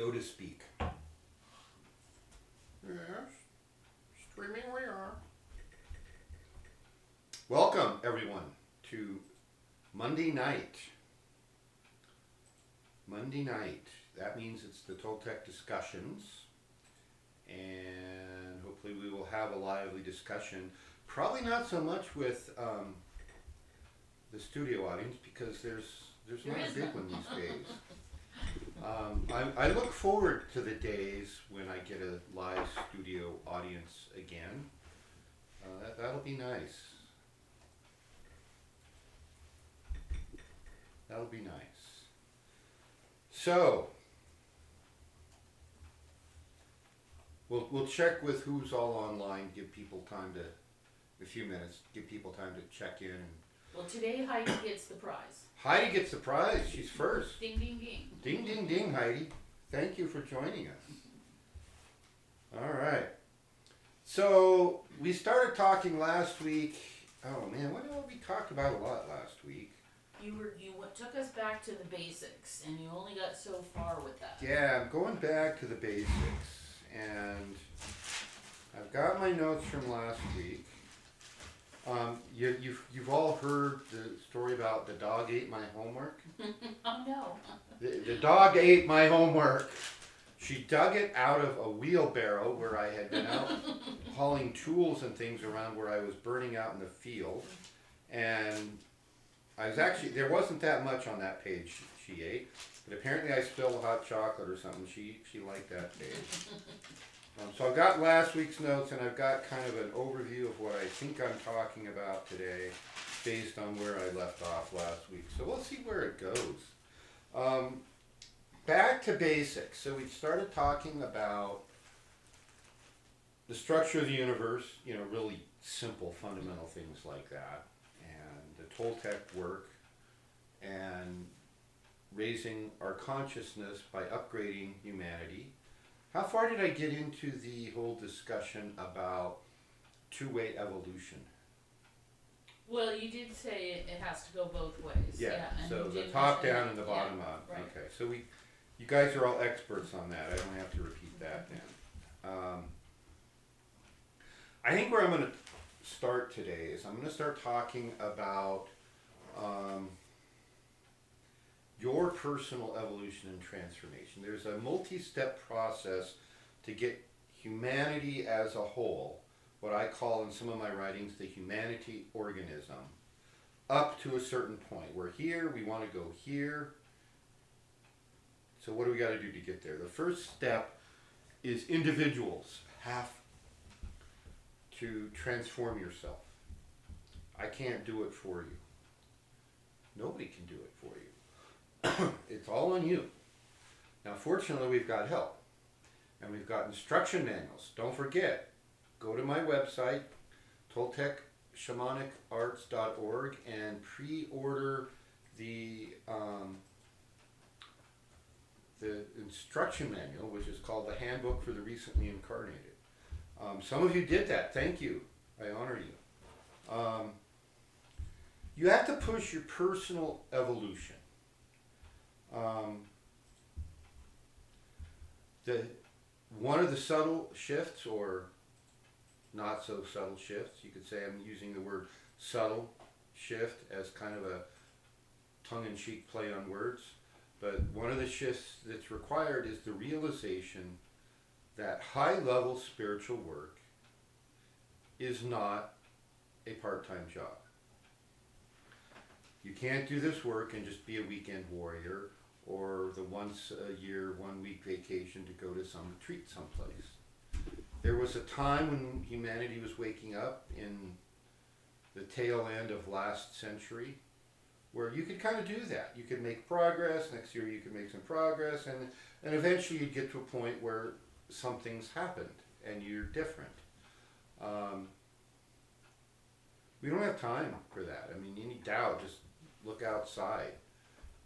Go to speak. Yes, streaming we are. Welcome, everyone, to Monday night. Monday night. That means it's the Toltec discussions, and hopefully we will have a lively discussion. Probably not so much with the studio audience because there's not a big one these days. I look forward to the days when I get a live studio audience again. That'll be nice. That'll be nice. So, we'll check with who's all online, give people time to, a few minutes, give people time to check in. Well, today Heidi gets the prize. Heidi gets the prize. She's first. Ding, ding, ding. Ding, ding, ding, Heidi. Thank you for joining us. All right. So, we started talking last week. Oh, man, we talked about a lot last week. You took us back to the basics, and you only got so far with that. Yeah, I'm going back to the basics, and I've got my notes from last week. You've all heard the story about the dog ate my homework? Oh no. The dog ate my homework. She dug it out of a wheelbarrow where I had been out hauling tools and things around where I was burning out in the field, and I was actually, there wasn't that much on that page she ate, but apparently I spilled hot chocolate or something. She liked that page. So I've got last week's notes, and I've got kind of an overview of what I think I'm talking about today based on where I left off last week. So we'll see where it goes. Back to basics. So we started talking about the structure of the universe, really simple, fundamental things like that. The Toltec work and raising our consciousness by upgrading humanity. How far did I get into the whole discussion about two-way evolution? Well, you did say it has to go both ways. Yeah, and so you the did top mention down that. and the bottom Yeah, up. right. Okay, so you guys are all experts on that. I don't have to repeat that then. I think where I'm going to start today is I'm going to start talking about your personal evolution and transformation. There's a multi-step process to get humanity as a whole, what I call in some of my writings the humanity organism, up to a certain point. We're here, we want to go here. So what do we got to do to get there? The first step is individuals have to transform yourself. I can't do it for you. Nobody can do it for you. It's all on you. Now, fortunately, we've got help. And we've got instruction manuals. Don't forget, go to my website, toltecshamanicarts.org, and pre-order the instruction manual, which is called the Handbook for the Recently Incarnated. Some of you did that. Thank you. I honor you. You have to push your personal evolution. One of the subtle shifts, or not so subtle shifts, you could say I'm using the word subtle shift as kind of a tongue-in-cheek play on words, but one of the shifts that's required is the realization that high-level spiritual work is not a part-time job. You can't do this work and just be a weekend warrior or the once a year, 1 week vacation to go to some retreat someplace. There was a time when humanity was waking up in the tail end of last century where you could kind of do that. You could make progress, next year you could make some progress, and eventually you'd get to a point where something's happened and you're different. We don't have time for that. I mean, any doubt, just look outside.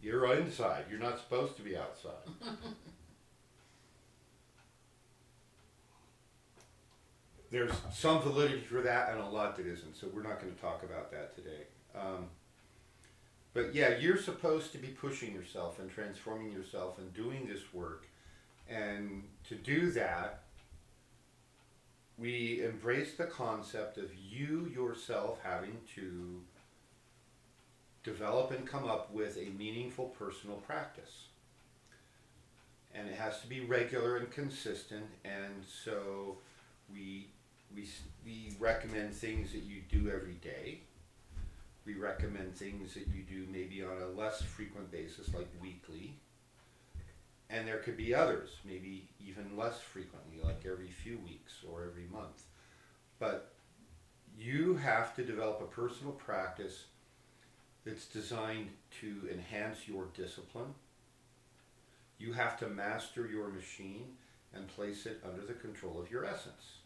You're inside. You're not supposed to be outside. There's some validity for that and a lot that isn't, so we're not going to talk about that today. But yeah, you're supposed to be pushing yourself and transforming yourself and doing this work And to do that, we embrace the concept of you yourself having to develop and come up with a meaningful personal practice. And it has to be regular and consistent, and so we recommend things that you do every day. We recommend things that you do maybe on a less frequent basis, like weekly. And there could be others, maybe even less frequently, like every few weeks or every month. But you have to develop a personal practice that's designed to enhance your discipline. You have to master your machine and place it under the control of your essence.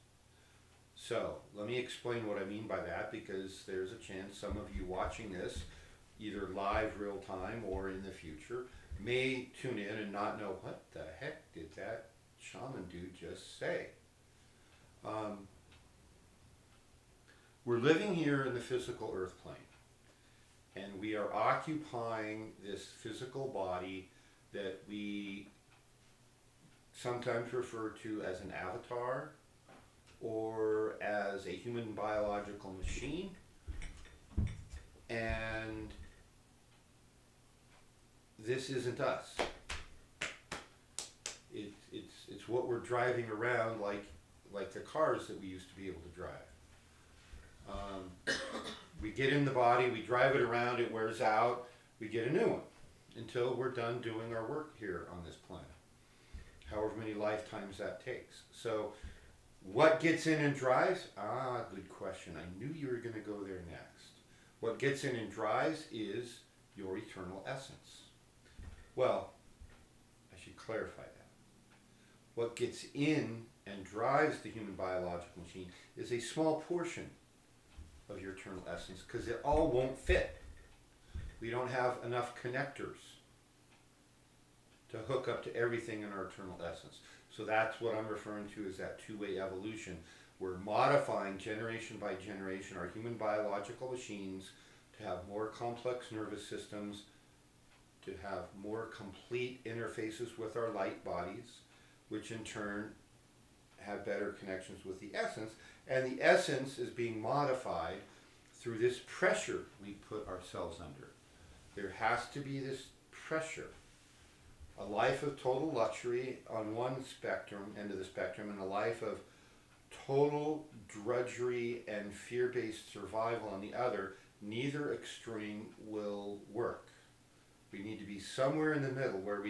So, let me explain what I mean by that, because there's a chance some of you watching this, either live, real time, or in the future, may tune in and not know, what the heck did that shaman dude just say? We're living here in the physical earth plane, and we are occupying this physical body that we sometimes refer to as an avatar or as a human biological machine. And this isn't us. It's what we're driving around like the cars that we used to be able to drive. We get in the body, we drive it around, it wears out, we get a new one until we're done doing our work here on this planet. However many lifetimes that takes. So what gets in and drives? Good question. I knew you were going to go there next. What gets in and drives is your eternal essence. Well, I should clarify that. What gets in and drives the human biological machine is a small portion of your eternal essence, because it all won't fit. We don't have enough connectors to hook up to everything in our eternal essence. So that's what I'm referring to as that two-way evolution. We're modifying generation by generation our human biological machines to have more complex nervous systems, to have more complete interfaces with our light bodies, which in turn have better connections with the essence. And the essence is being modified through this pressure we put ourselves under. There has to be this pressure. A life of total luxury on one spectrum, end of the spectrum, and a life of total drudgery and fear-based survival on the other. Neither extreme will work. We need to be somewhere in the middle where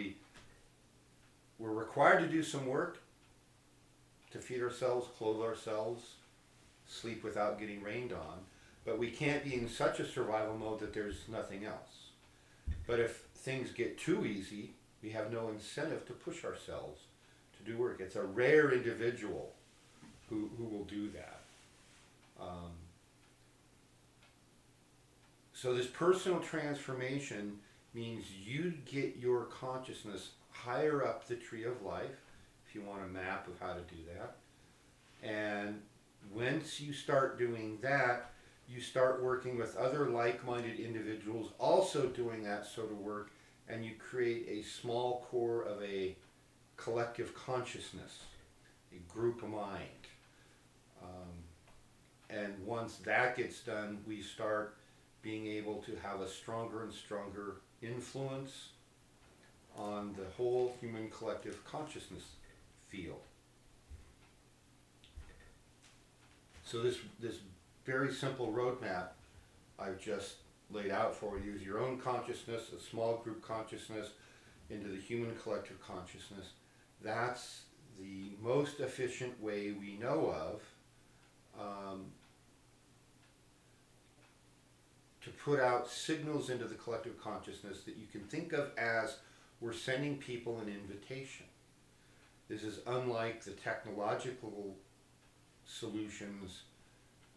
we're required to do some work to feed ourselves, clothe ourselves, sleep without getting rained on, but we can't be in such a survival mode that there's nothing else. But if things get too easy, we have no incentive to push ourselves to do work. It's a rare individual who will do that. So this personal transformation means you get your consciousness higher up the tree of life, if you want a map of how to do that. And once you start doing that, you start working with other like-minded individuals also doing that sort of work, and you create a small core of a collective consciousness, a group mind. And once that gets done, we start being able to have a stronger and stronger influence on the whole human collective consciousness field. So this very simple roadmap I've just laid out for you is your own consciousness, a small group consciousness, into the human collective consciousness. That's the most efficient way we know of to put out signals into the collective consciousness that you can think of as we're sending people an invitation. This is unlike the technological solutions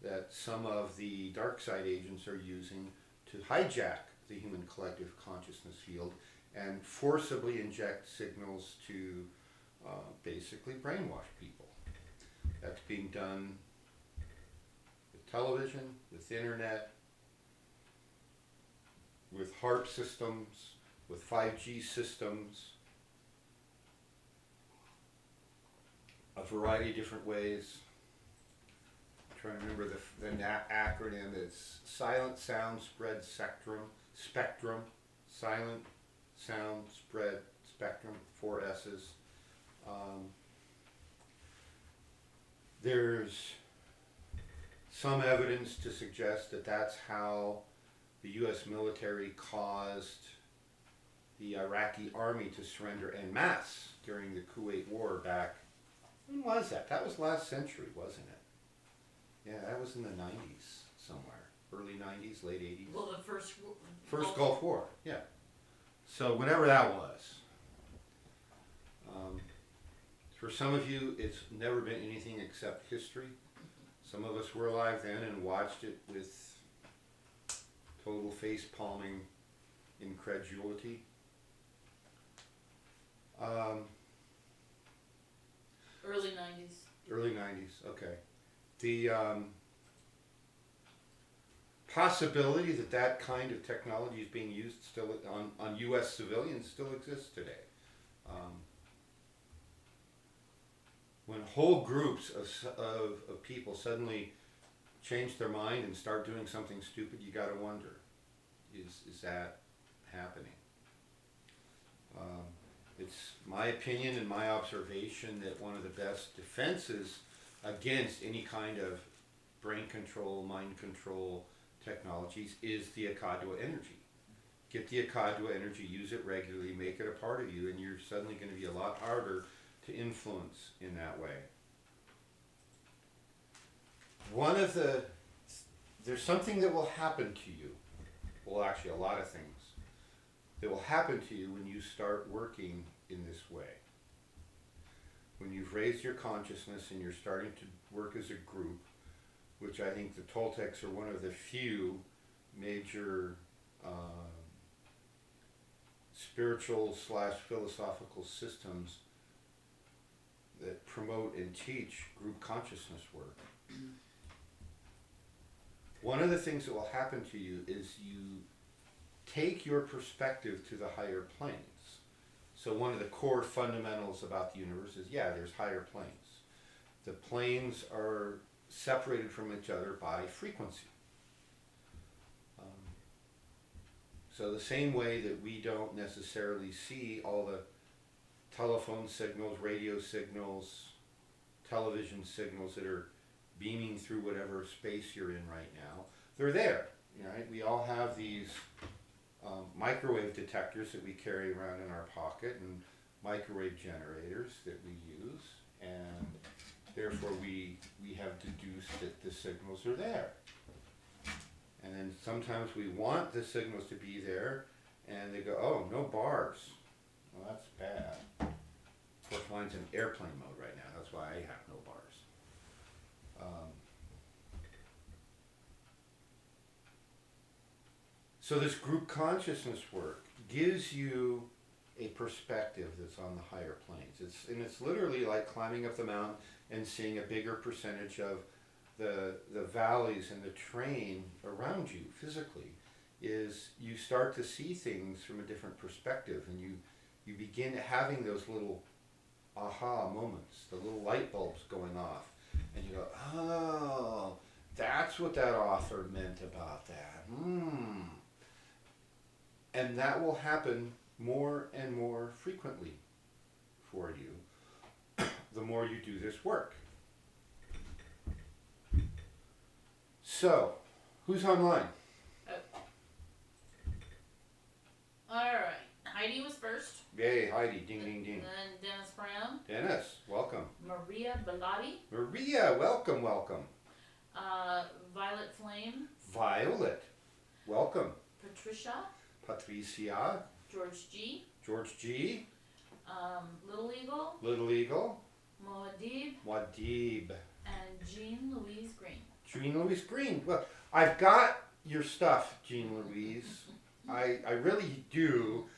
that some of the dark side agents are using to hijack the human collective consciousness field and forcibly inject signals to basically brainwash people. That's being done with television, with internet, with HARP systems, with 5G systems. a variety of different ways. I'm trying to remember the acronym. It's silent sound spread spectrum, silent sound spread spectrum, 4 S's. There's some evidence to suggest that that's how the U.S. military caused the Iraqi army to surrender en masse during the Kuwait War back. When was that? That was last century, wasn't it? Yeah, that was in the 90s somewhere. Early 90s, late 80s. Well, the First Gulf War, yeah. So whenever that was. For some of you, it's never been anything except history. Some of us were alive then and watched it with total face-palming incredulity. early 90s. Early 90s, okay. The possibility that that kind of technology is being used still on U.S. civilians still exists today. When whole groups of people suddenly change their mind and start doing something stupid, you got to wonder, is that happening? It's my opinion and my observation that one of the best defenses against any kind of brain control, mind control technologies is the Akadwa energy. Get the Akadwa energy, use it regularly, make it a part of you, and you're suddenly going to be a lot harder to influence in that way. There's something that will happen to you, well actually a lot of things, that will happen to you when you start working in this way. When you've raised your consciousness and you're starting to work as a group, which I think the Toltecs are one of the few major spiritual/philosophical systems that promote and teach group consciousness work. One of the things that will happen to you is you take your perspective to the higher planes. So one of the core fundamentals about the universe is, yeah, there's higher planes. The planes are separated from each other by frequency. So the same way that we don't necessarily see all the telephone signals, radio signals, television signals that are beaming through whatever space you're in right now, they're there. Right? We all have these microwave detectors that we carry around in our pocket and microwave generators that we use, and therefore we have deduced that the signals are there. And then sometimes we want the signals to be there, and they go, oh, no bars. Well, that's bad. Of course, mine's in airplane mode right now. That's why I have no bars. So this group consciousness work gives you a perspective that's on the higher planes. It's literally like climbing up the mountain and seeing a bigger percentage of the valleys and the terrain around you physically. Is you start to see things from a different perspective, and you begin having those little aha moments, the little light bulbs going off, and you go, oh, that's what that author meant about that. And that will happen more and more frequently for you the more you do this work. So, who's online? Alright, Heidi was first. Yay, Heidi, ding, ding, ding. And then Dennis Brown. Dennis, welcome. Maria Bellotti. Maria, welcome, welcome. Violet Flame. Violet, welcome. Patricia. Patricia. George G. George G. Little Eagle. Little Eagle. Moadib. Wadib. And Jean Louise Green. Jean Louise Green. Well, I've got your stuff, Jean Louise. I really do.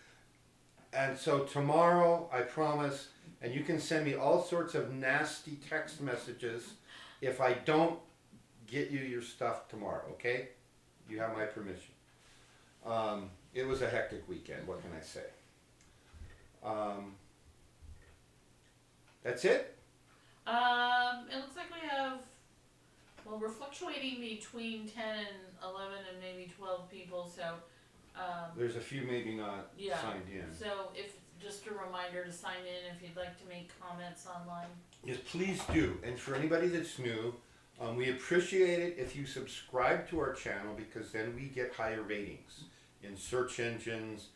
And so tomorrow, I promise, and you can send me all sorts of nasty text messages if I don't get you your stuff tomorrow, okay? You have my permission. It was a hectic weekend, what can I say? That's it? It looks like we have, well, we're fluctuating between 10 and 11 and maybe 12 people, so, There's a few maybe not yeah. signed in. So if, just a reminder to sign in if you'd like to make comments online. Yes, please do. And for anybody that's new, we appreciate it if you subscribe to our channel, because then we get higher ratings in search engines.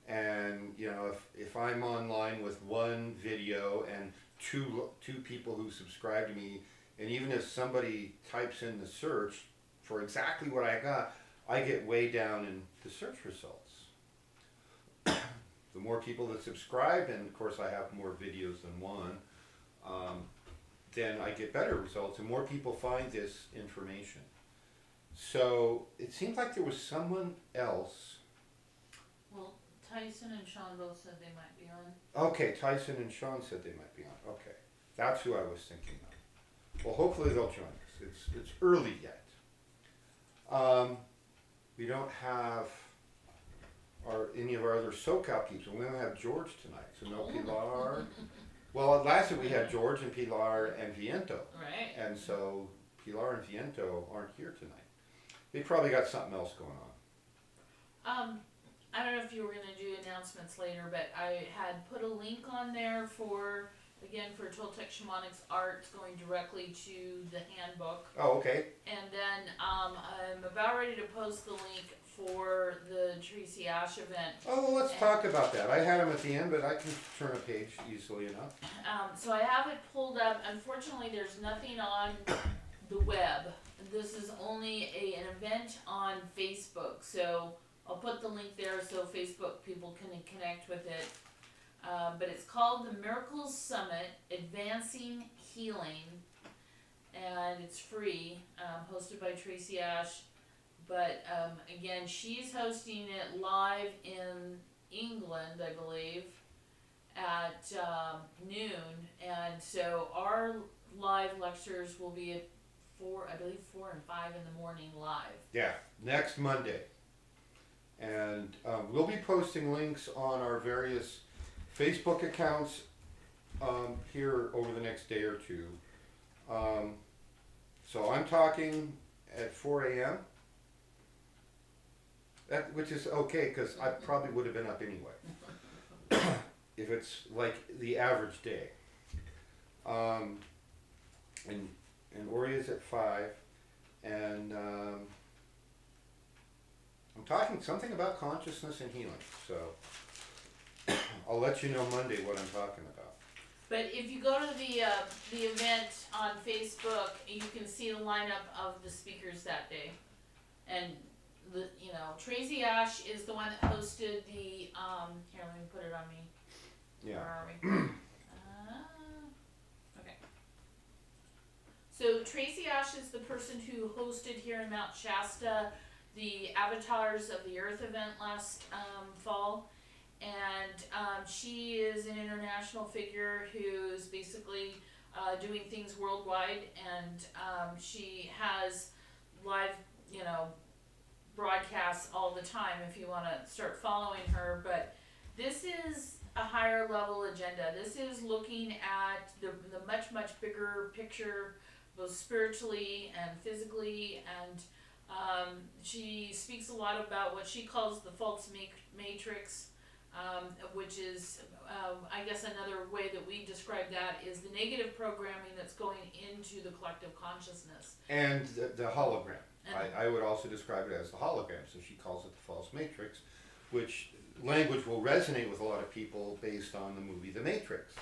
And you know, if I'm online with one video and two people who subscribe to me, and even if somebody types in the search for exactly what I got, I get way down in the search results. The more people that subscribe, and of course I have more videos than one, then I get better results and more people find this information. So it seems like there was someone else. Well, Tyson and Sean both said they might be on. Okay, Tyson and Sean said they might be on. Okay, that's who I was thinking of. Well, hopefully they'll join us. It's early yet. We don't have any of our other SoCal people. We don't have George tonight, so no Pilar. Well, last week we had George and Pilar and Viento. Right. And so Pilar and Viento aren't here tonight. They probably got something else going on. I don't know if you were gonna do announcements later, but I had put a link on there for, again, for Toltec Shamanics art going directly to the handbook. Oh, okay. And then I'm about ready to post the link for the Tracy Ash event. Oh, well, let's talk about that. I had them at the end, but I can turn a page easily enough. So I have it pulled up. Unfortunately, there's nothing on the web. This is only an event on Facebook. So I'll put the link there so Facebook people can connect with it. But it's called the Miracles Summit Advancing Healing. And it's free, hosted by Tracy Ash. But again, she's hosting it live in England, I believe, at noon. And so our live lectures will be at 4 and 5 in the morning live. Yeah, next Monday. And we'll be posting links on our various Facebook accounts here over the next day or two. So I'm talking at 4 a.m. Which is okay, because I probably would have been up anyway. If it's like the average day. And Ori is at 5. And I'm talking something about consciousness and healing. So I'll let you know Monday what I'm talking about. But if you go to the event on Facebook, you can see the lineup of the speakers that day. And Tracy Ash is the one that hosted the, here, let me put it on me. Yeah. Where are we? Okay. So Tracy Ash is the person who hosted here in Mount Shasta the Avatars of the Earth event last fall. And she is an international figure who's basically doing things worldwide. And she has live, broadcasts all the time if you want to start following her. But this is a higher level agenda. This is looking at the much, much bigger picture, both spiritually and physically. And she speaks a lot about what she calls the false matrix, which is, I guess another way that we describe that is the negative programming that's going into the collective consciousness. And the hologram. I would also describe it as the hologram, so she calls it the false matrix, which language will resonate with a lot of people based on the movie The Matrix.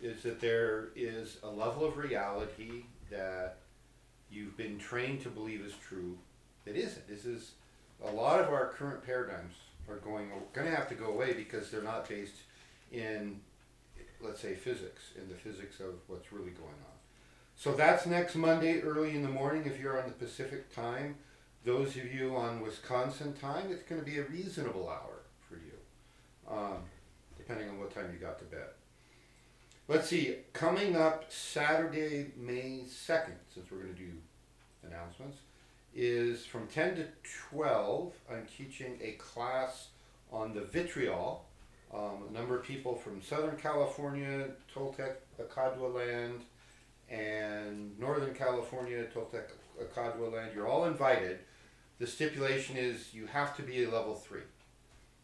Is that there is a level of reality that you've been trained to believe is true that isn't. This is a lot of our current paradigms are going to have to go away because they're not based in, let's say, physics, in the physics of what's really going on. So that's next Monday early in the morning if you're on the Pacific time. Those of you on Wisconsin time, it's going to be a reasonable hour for you, depending on what time you got to bed. Let's see, coming up Saturday, May 2nd, since we're going to do announcements, is from 10 to 12, I'm teaching a class on the vitriol A number of people from Southern California, Toltec, Acadua land, and Northern California, Toltec, Acadua land. You're all invited. The stipulation is you have to be a level 3.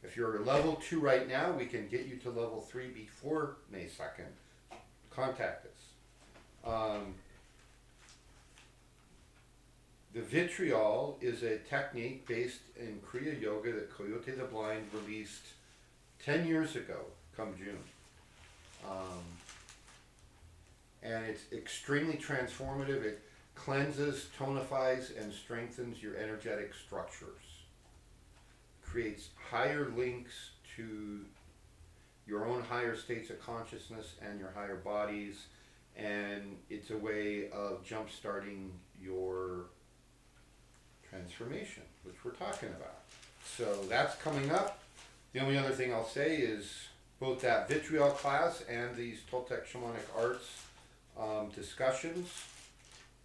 If you're a level 2 right now, we can get you to level 3 before May 2nd. Contact us. The vitriol is a technique based in Kriya Yoga that Coyote the Blind released 10 years ago, come June. And it's extremely transformative. It cleanses, tonifies, and strengthens your energetic structures. Creates higher links to your own higher states of consciousness and your higher bodies. And it's a way of jump-starting your transformation, which we're talking about. So that's coming up. The only other thing I'll say is both that vitriol class and these Toltec shamanic arts discussions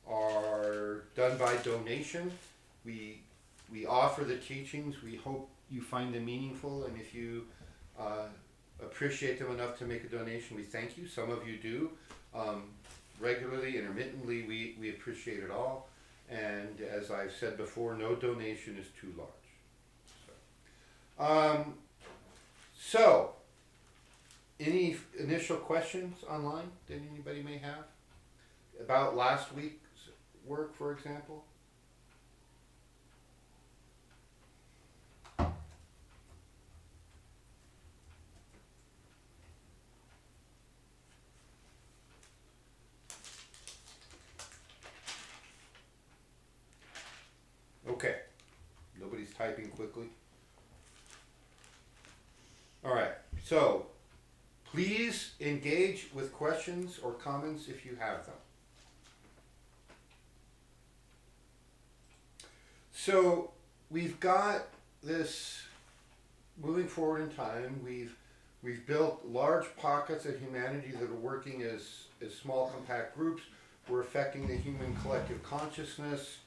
are done by donation. We offer the teachings. We hope you find them meaningful, and if you appreciate them enough to make a donation, we thank you. Some of you do. Regularly, intermittently, we appreciate it all. And as I've said before, no donation is too large. So any initial questions online that anybody may have about last week's work, for example? Okay, nobody's typing quickly. All right, so please engage with questions or comments if you have them. So we've got this moving forward in time. We've built large pockets of humanity that are working as small compact groups. We're affecting the human collective consciousness.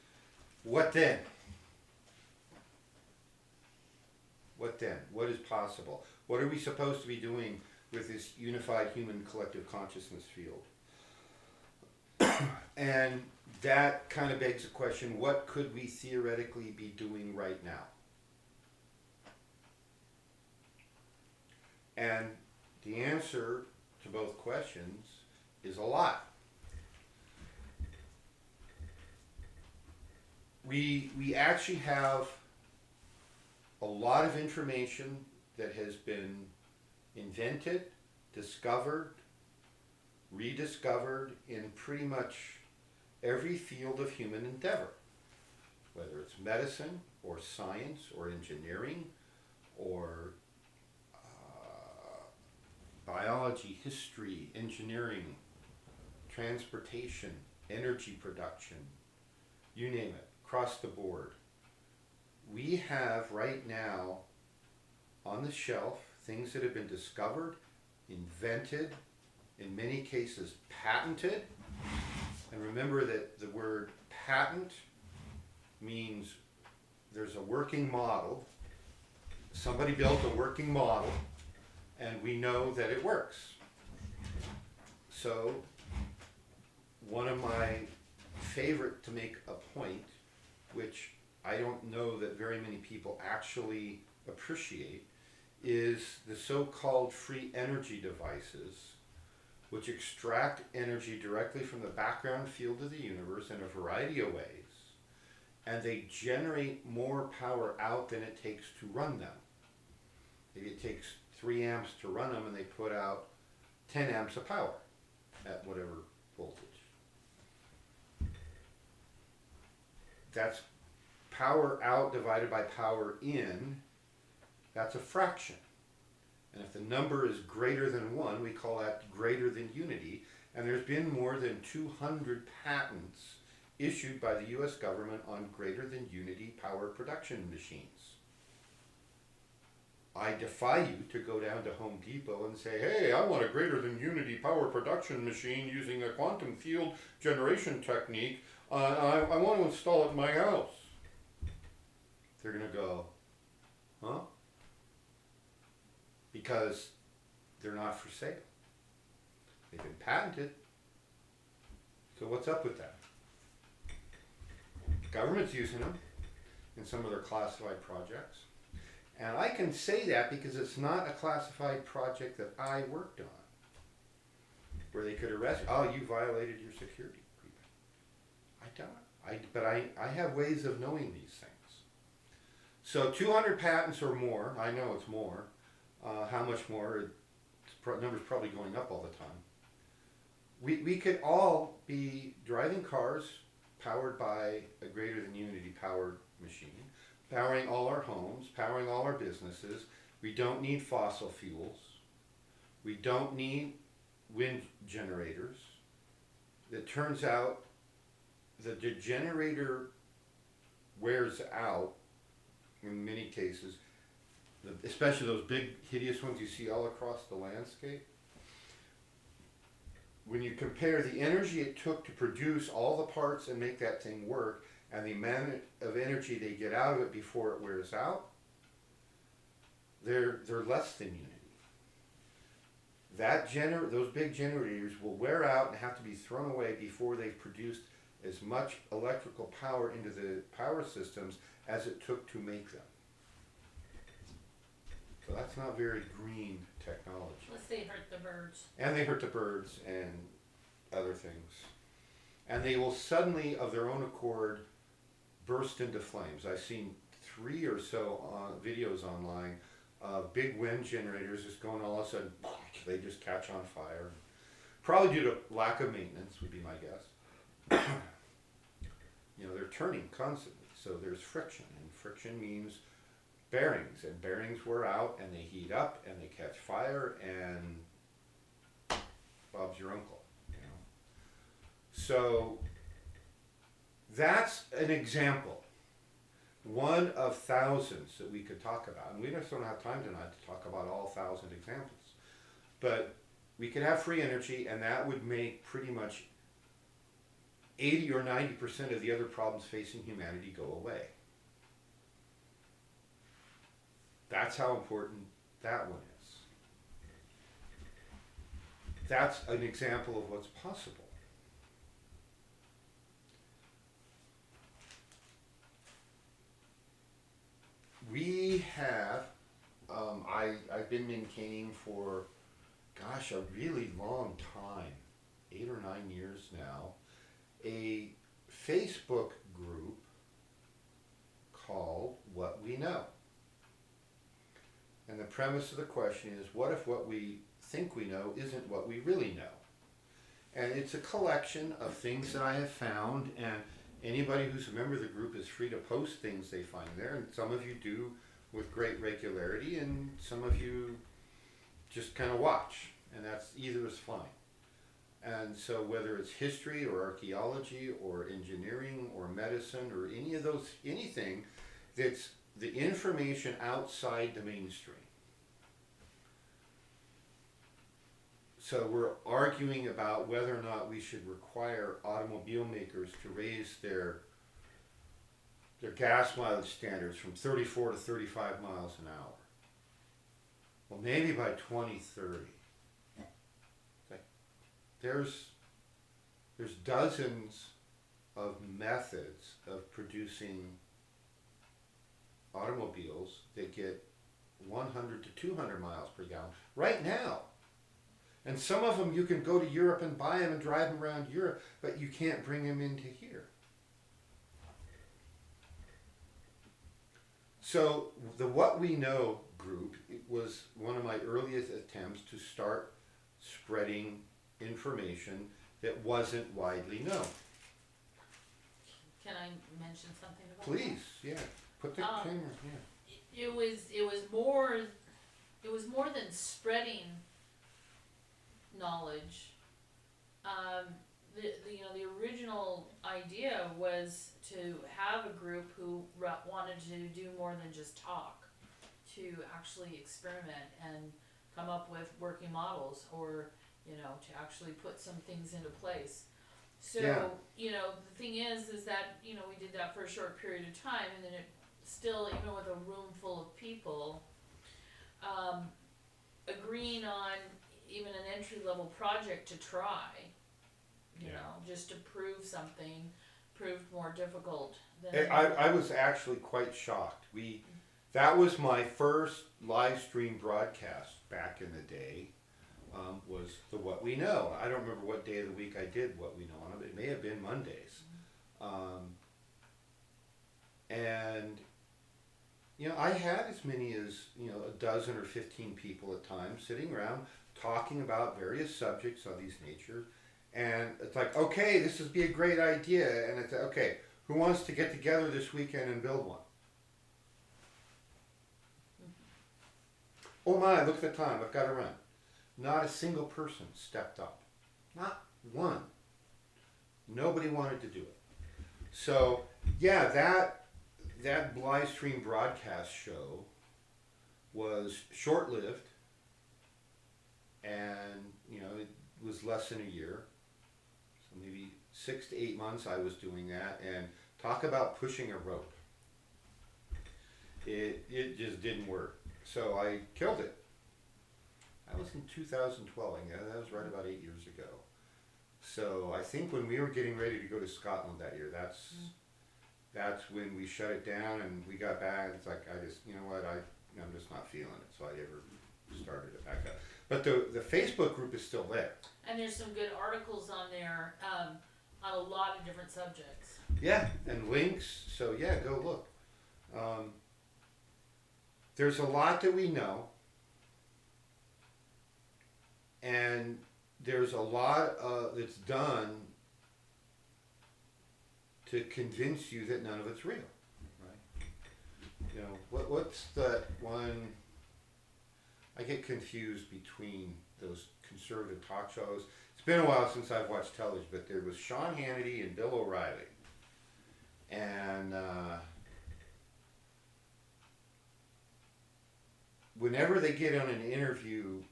What then? What then? What is possible? What are we supposed to be doing with this unified human collective consciousness field? And that kind of begs the question, what could we theoretically be doing right now? And the answer to both questions is a lot. We actually have a lot of information that has been invented, discovered, rediscovered in pretty much every field of human endeavor, whether it's medicine or science or engineering or biology, history, engineering, transportation, energy production, you name it, across the board. We have right now on the shelf things that have been discovered, invented, in many cases patented. And remember that the word patent means there's a working model. Somebody built a working model and we know that it works. So one of my favorite to make a point, which I don't know that very many people actually appreciate, is the so-called free energy devices, which extract energy directly from the background field of the universe in a variety of ways, and they generate more power out than it takes to run them. Maybe it takes 3 amps to run them, and they put out 10 amps of power at whatever voltage. That's power out divided by power in. That's a fraction. And if the number is greater than 1, we call that greater than unity. And there's been more than 200 patents issued by the US government on greater than unity power production machines. I defy you to go down to Home Depot and say, hey, I want a greater than unity power production machine using a quantum field generation technique. I want to install it in my house. They're going to go, huh? because they're not for sale. They've been patented. So what's up with that? The government's using them in some of their classified projects. And I can say that because it's not a classified project that I worked on, where they could arrest you. Oh, you violated your security agreement. I don't. But I have ways of knowing these things. So 200 patents or more. I know it's more. How much more? Number's probably going up all the time. We could all be driving cars powered by a greater than unity powered machine, powering all our homes, powering all our businesses. We don't need fossil fuels. We don't need wind generators. It turns out the generator wears out in many cases, especially those big hideous ones you see all across the landscape. When you compare the energy it took to produce all the parts and make that thing work and the amount of energy they get out of it before it wears out, they're less than unity. Those big generators will wear out and have to be thrown away before they've produced as much electrical power into the power systems as it took to make them. So that's not very green technology. Plus they hurt the birds. And they hurt the birds and other things. And they will suddenly, of their own accord, burst into flames. I've seen 3 or so videos online of big wind generators just going all of a sudden, they just catch on fire. Probably due to lack of maintenance would be my guess. They're turning constantly, so there's friction, and friction means bearings, and bearings wear out, and they heat up, and they catch fire, and Bob's your uncle, So that's an example, one of thousands that we could talk about, and we just don't have time tonight to talk about all 1,000 examples, but we could have free energy, and that would make pretty much 80 or 90% of the other problems facing humanity go away. That's how important that one is. That's an example of what's possible. We have, I've been maintaining for, a really long time, 8 or 9 years now, a Facebook group called What We Know. And the premise of the question is, what if what we think we know isn't what we really know? And it's a collection of things that I have found, and anybody who's a member of the group is free to post things they find there, and some of you do with great regularity, and some of you just kind of watch, and that's either is fine. And so whether it's history or archaeology or engineering or medicine or anything that's the information outside the mainstream. So we're arguing about whether or not we should require automobile makers to raise their gas mileage standards from 34 to 35 miles an hour. Well, maybe by 2030. There's dozens of methods of producing automobiles that get 100 to 200 miles per gallon right now. And some of them you can go to Europe and buy them and drive them around Europe, but you can't bring them into here. So the What We Know group was one of my earliest attempts to start spreading information that wasn't widely known. Can I mention something about Please, yeah. Put the camera, yeah. It was more than spreading knowledge. The original idea was to have a group who wanted to do more than just talk, to actually experiment and come up with working models, or to actually put some things into place. So, Yeah. the thing is that, we did that for a short period of time, and then it still, even with a room full of people, agreeing on even an entry level project to try, you Yeah. know, just to prove something proved more difficult than. I was actually quite shocked. That was my first live stream broadcast back in the day. Was the What We Know. I don't remember what day of the week I did What We Know on it. It may have been Mondays. And you know, I had as many as, you know, 12 or 15 people at times sitting around talking about various subjects of these nature. And it's like, okay, this would be a great idea. And it's okay, who wants to get together this weekend and build one? Oh my, look at the time, I've got to run. Not a single person stepped up. Not one. Nobody wanted to do it. So, yeah, that live stream broadcast show was short-lived, and you know, it was less than a year, so maybe 6 to 8 months I was doing that. And talk about pushing a rope, it just didn't work, so I killed it. That was in 2012. Yeah, that was right about 8 years ago. So I think when we were getting ready to go to Scotland that year, that's when we shut it down, and we got back. It's like, I just, you know what, I'm just not feeling it, so I never started it back up. But the Facebook group is still there. And there's some good articles on there on a lot of different subjects. Yeah, and links. So yeah, go look. There's a lot that we know, and there's a lot that's done to convince you that none of it's real, right? You know, what's that one? I get confused between those conservative talk shows. It's been a while since I've watched television, but there was Sean Hannity and Bill O'Reilly, and whenever they get on an interview,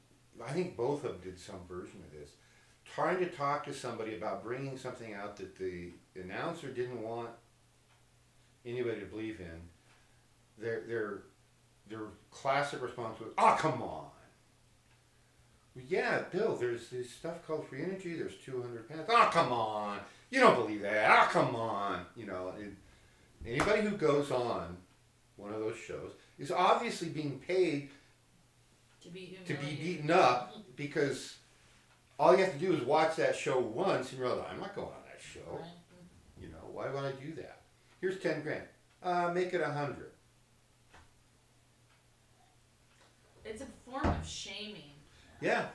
I think both of them did some version of this, trying to talk to somebody about bringing something out that the announcer didn't want anybody to believe in. Their classic response was, "Oh, come on. Well, yeah, Bill, there's this stuff called free energy, there's 200 pounds. Oh, come on. You don't believe that. Oh, come on." You know, and anybody who goes on one of those shows is obviously being paid To be to be humiliated. beaten up, because all you have to do is watch that show once and realize, I'm not going on that show. Right. You know, why would I do that? Here's 10 grand. Make it 100. It's a form of shaming. Yeah,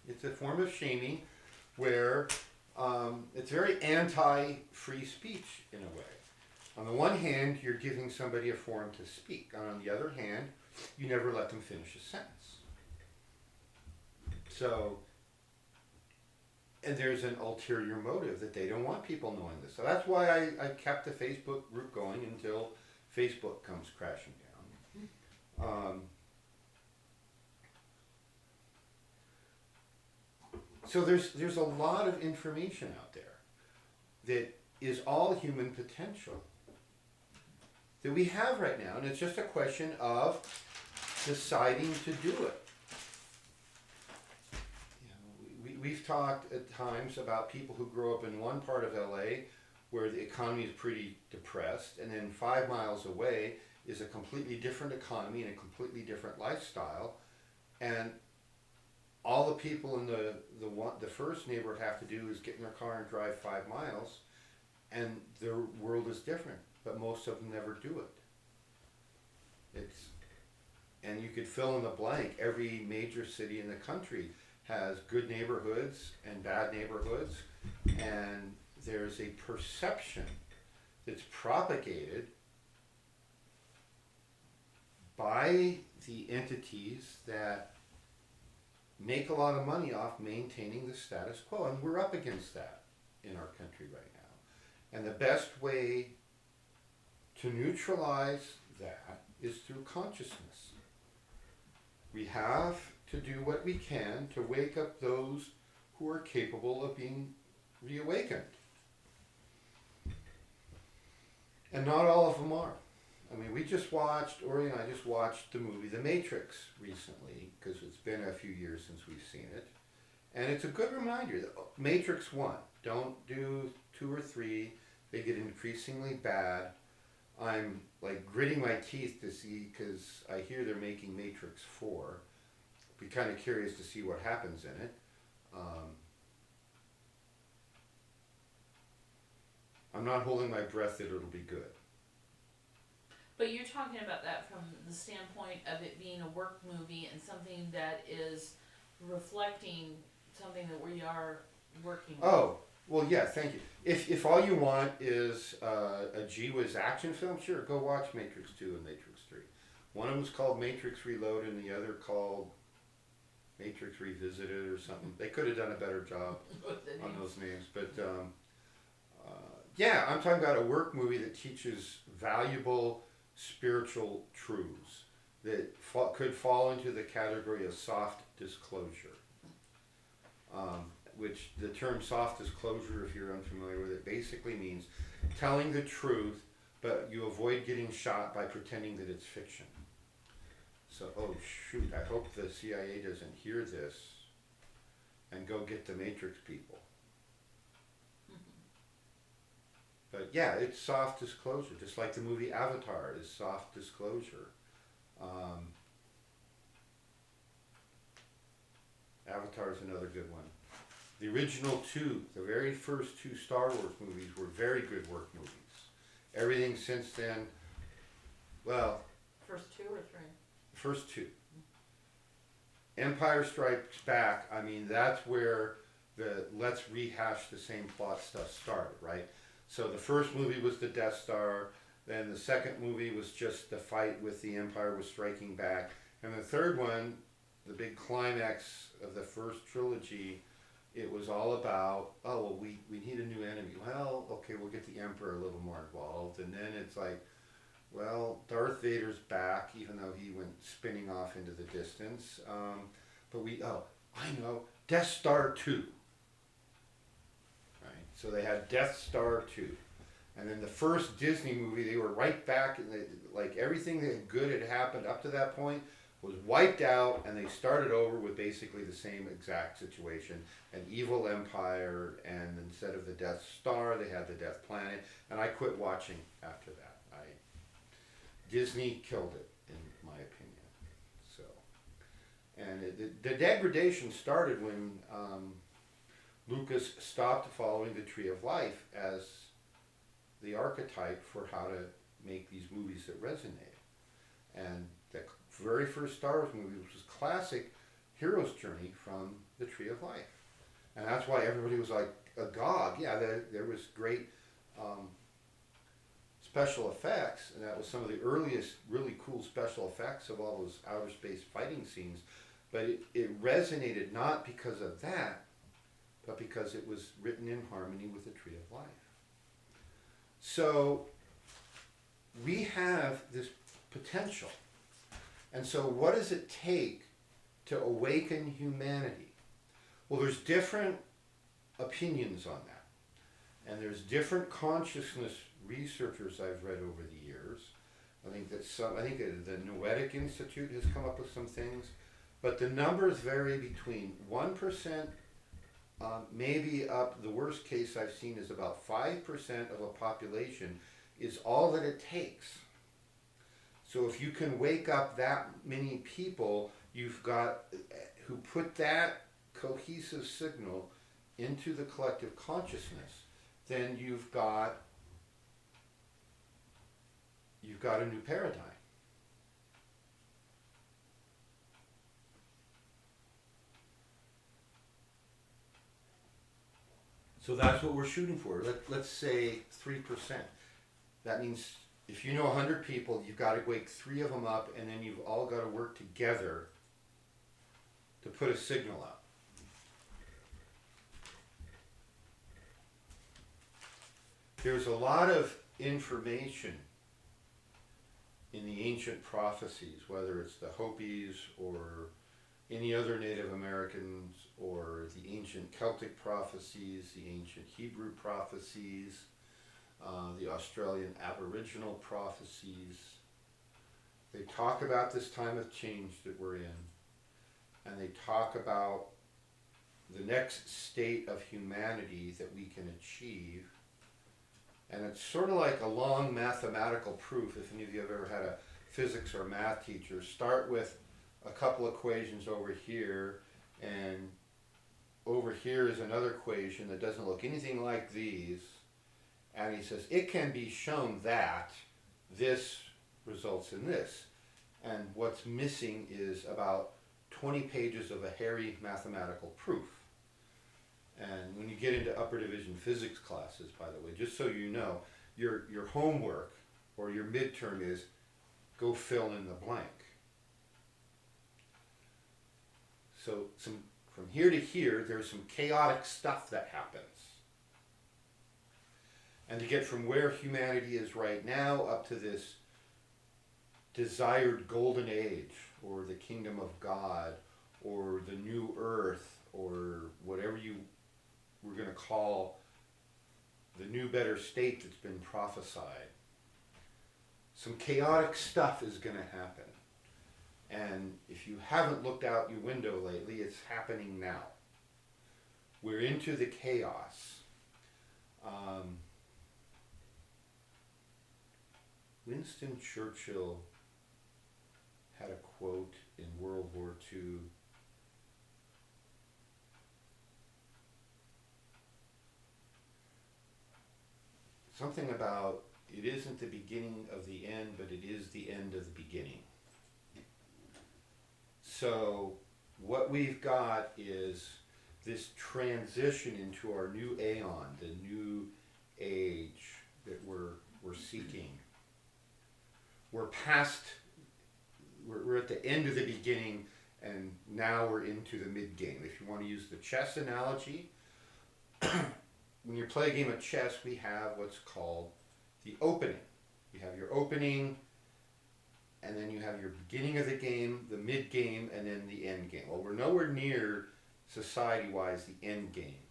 it's a form of shaming where it's very anti-free speech in a way. On the one hand, you're giving somebody a forum to speak. And on the other hand, you never let them finish a sentence. So, and there's an ulterior motive that they don't want people knowing this. So that's why I kept the Facebook group going until Facebook comes crashing down. So there's a lot of information out there that is all human potential that we have right now, and it's just a question of deciding to do it. You know, we've talked at times about people who grow up in one part of LA where the economy is pretty depressed, and then 5 miles away is a completely different economy and a completely different lifestyle, and all the people in the first neighborhood have to do is get in their car and drive 5 miles, and their world is different. But most of them never do it. And you could fill in the blank. Every major city in the country has good neighborhoods and bad neighborhoods, and there's a perception that's propagated by the entities that make a lot of money off maintaining the status quo, and we're up against that in our country right now. And the best way to neutralize that is through consciousness. We have to do what we can to wake up those who are capable of being reawakened. And not all of them are. I mean, Ori and I just watched the movie The Matrix recently, because it's been a few years since we've seen it. And it's a good reminder that Matrix 1, don't do 2 or 3, they get increasingly bad. I'm like gritting my teeth to see, because I hear they're making Matrix 4. Be kind of curious to see what happens in it. I'm not holding my breath that it'll be good. But you're talking about that from the standpoint of it being a work movie and something that is reflecting something that we are working with. Oh, well, yeah, thank you. If all you want is a gee whiz action film, sure, go watch Matrix 2 and Matrix 3. One of them's called Matrix Reloaded and the other called Matrix Revisited or something. They could have done a better job on those names. But yeah, I'm talking about a work movie that teaches valuable spiritual truths that could fall into the category of soft disclosure. Which the term soft disclosure, if you're unfamiliar with it, basically means telling the truth, but you avoid getting shot by pretending that it's fiction. So, oh shoot, I hope the CIA doesn't hear this and go get the Matrix people. But yeah, it's soft disclosure, just like the movie Avatar is soft disclosure. Avatar is another good one. The original 2, the very first 2 Star Wars movies were very good work movies. Everything since then, well... First 2 or 3? First 2. Empire Strikes Back, I mean, that's where the let's rehash the same plot stuff started, right? So the first movie was the Death Star, then the second movie was just the fight with the Empire was striking back, and the third one, the big climax of the first trilogy, it was all about, oh, well, we need a new enemy. Well, okay, we'll get the Emperor a little more involved, and then it's like, well, Darth Vader's back, even though he went spinning off into the distance. But I know, Death Star 2. Right? So they had Death Star 2. And then the first Disney movie, they were right back, and like everything that good had happened up to that point was wiped out, and they started over with basically the same exact situation. An evil empire, and instead of the Death Star, they had the Death Planet, and I quit watching after that. Disney killed it, in my opinion. So, and the degradation started when Lucas stopped following the Tree of Life as the archetype for how to make these movies that resonate. And the very first Star Wars movie was classic hero's journey from the Tree of Life. And that's why everybody was like agog. Yeah, there was great special effects, and that was some of the earliest really cool special effects of all those outer space fighting scenes. But it resonated not because of that, but because it was written in harmony with the Tree of Life. So we have this potential. And so what does it take to awaken humanity? Well, there's different opinions on that. And there's different consciousness researchers I've read over the years. I think the Noetic Institute has come up with some things. But the numbers vary between 1%, maybe up, the worst case I've seen is about 5% of a population is all that it takes. So if you can wake up that many people, you've got, who put that cohesive signal into the collective consciousness, then you've got a new paradigm. So that's what we're shooting for. Let's say 3%. That means if you know 100 people, you've got to wake 3 of them up, and then you've all got to work together to put a signal out. There's a lot of information in the ancient prophecies, whether it's the Hopis or any other Native Americans, or the ancient Celtic prophecies, the ancient Hebrew prophecies, the Australian Aboriginal prophecies. They talk about this time of change that we're in, and they talk about the next state of humanity that we can achieve. And it's sort of like a long mathematical proof. If any of you have ever had a physics or math teacher, start with a couple equations over here, and over here is another equation that doesn't look anything like these. And he says, it can be shown that this results in this. And what's missing is about 20 pages of a hairy mathematical proof. And when you get into upper division physics classes, by the way, just so you know, your homework or your midterm is go fill in the blank. So from here to here, there's some chaotic stuff that happens. And to get from where humanity is right now up to this desired golden age, or the kingdom of God, or the new earth, or whatever we're going to call the new better state that's been prophesied, some chaotic stuff is going to happen. And if you haven't looked out your window lately, it's happening now. We're into the chaos. Winston Churchill had a quote in World War II. Something about, it isn't the beginning of the end, but it is the end of the beginning. So what we've got is this transition into our new aeon, the new age that we're seeking. We're past, we're at the end of the beginning, and now we're into the mid-game. If you want to use the chess analogy, when you play a game of chess, we have what's called the opening. You have your opening, and then you have your beginning of the game, the mid-game, and then the end game. Well, we're nowhere near, society-wise, the end game.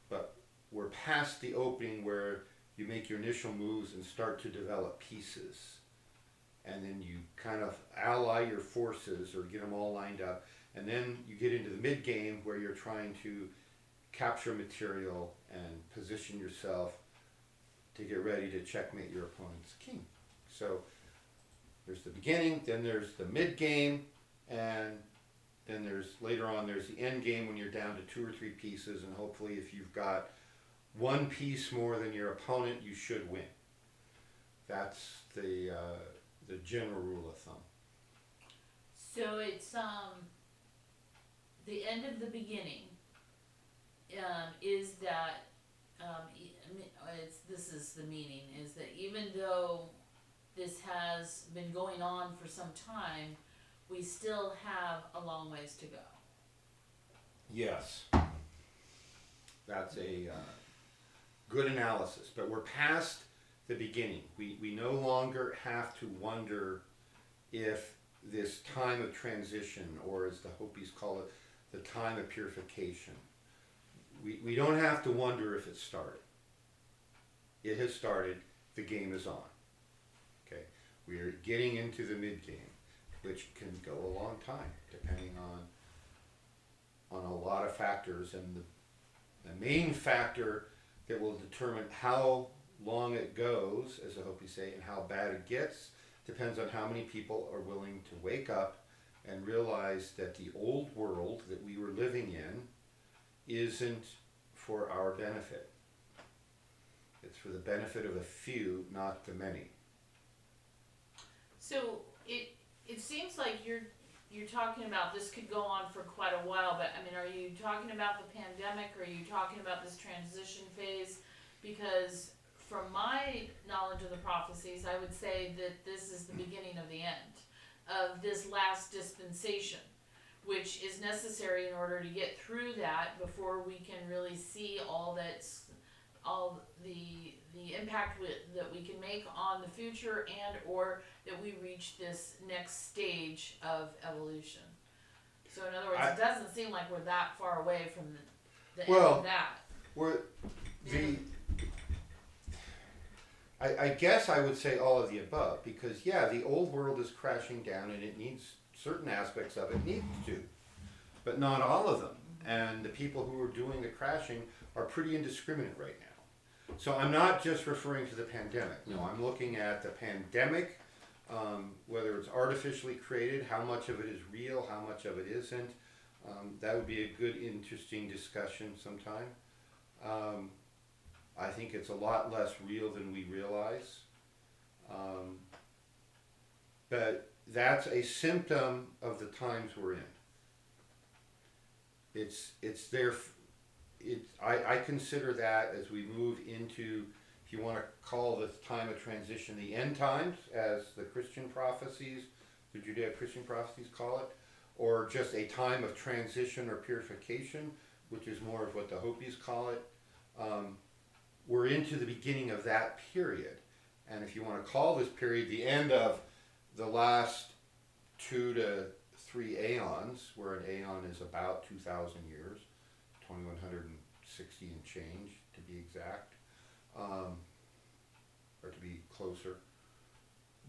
But we're past the opening where you make your initial moves and start to develop pieces. And then you kind of ally your forces or get them all lined up. And then you get into the mid-game where you're trying to capture material and position yourself to get ready to checkmate your opponent's king. So there's the beginning, then there's the mid-game, and then there's later on there's the end game when you're down to 2 or 3 pieces, and hopefully if you've got one piece more than your opponent, you should win. That's the general rule of thumb. So it's the end of the beginning is that this is the meaning, is that even though this has been going on for some time, we still have a long ways to go. Yes, that's a good analysis, but we're past the beginning. We no longer have to wonder if this time of transition, or as the Hopis call it, the time of purification, we don't have to wonder if it started. It has started, the game is on. Okay, we are getting into the mid-game, which can go a long time, depending on a lot of factors, and the main factor that will determine how long it goes, as the Hopis say, and how bad it gets, depends on how many people are willing to wake up and realize that the old world that we were living in isn't for our benefit. It's for the benefit of a few, not the many. So it seems like you're talking about this could go on for quite a while, but I mean, are you talking about the pandemic, or are you talking about this transition phase? Because from my knowledge of the prophecies, I would say that this is the beginning of the end of this last dispensation, which is necessary in order to get through that before we can really see all the impact that we can make on the future, and or that we reach this next stage of evolution. So in other words, it doesn't seem like we're that far away from the end of that. I guess I would say all of the above, because yeah, the old world is crashing down and it needs, certain aspects of it need to, but not all of them. And the people who are doing the crashing are pretty indiscriminate right now. So I'm not just referring to the pandemic. No, I'm looking at the pandemic, whether it's artificially created, how much of it is real, how much of it isn't. That would be a good, interesting discussion sometime. I think it's a lot less real than we realize. But that's a symptom of the times we're in. It's there. I consider that as we move into, if you want to call this time of transition the end times, as the Christian prophecies, the Judeo-Christian prophecies call it, or just a time of transition or purification, which is more of what the Hopis call it. We're into the beginning of that period. And if you want to call this period the end of the last 2 to 3 aeons, where an aeon is about 2,000 years, 2,160 and change to be exact, or to be closer,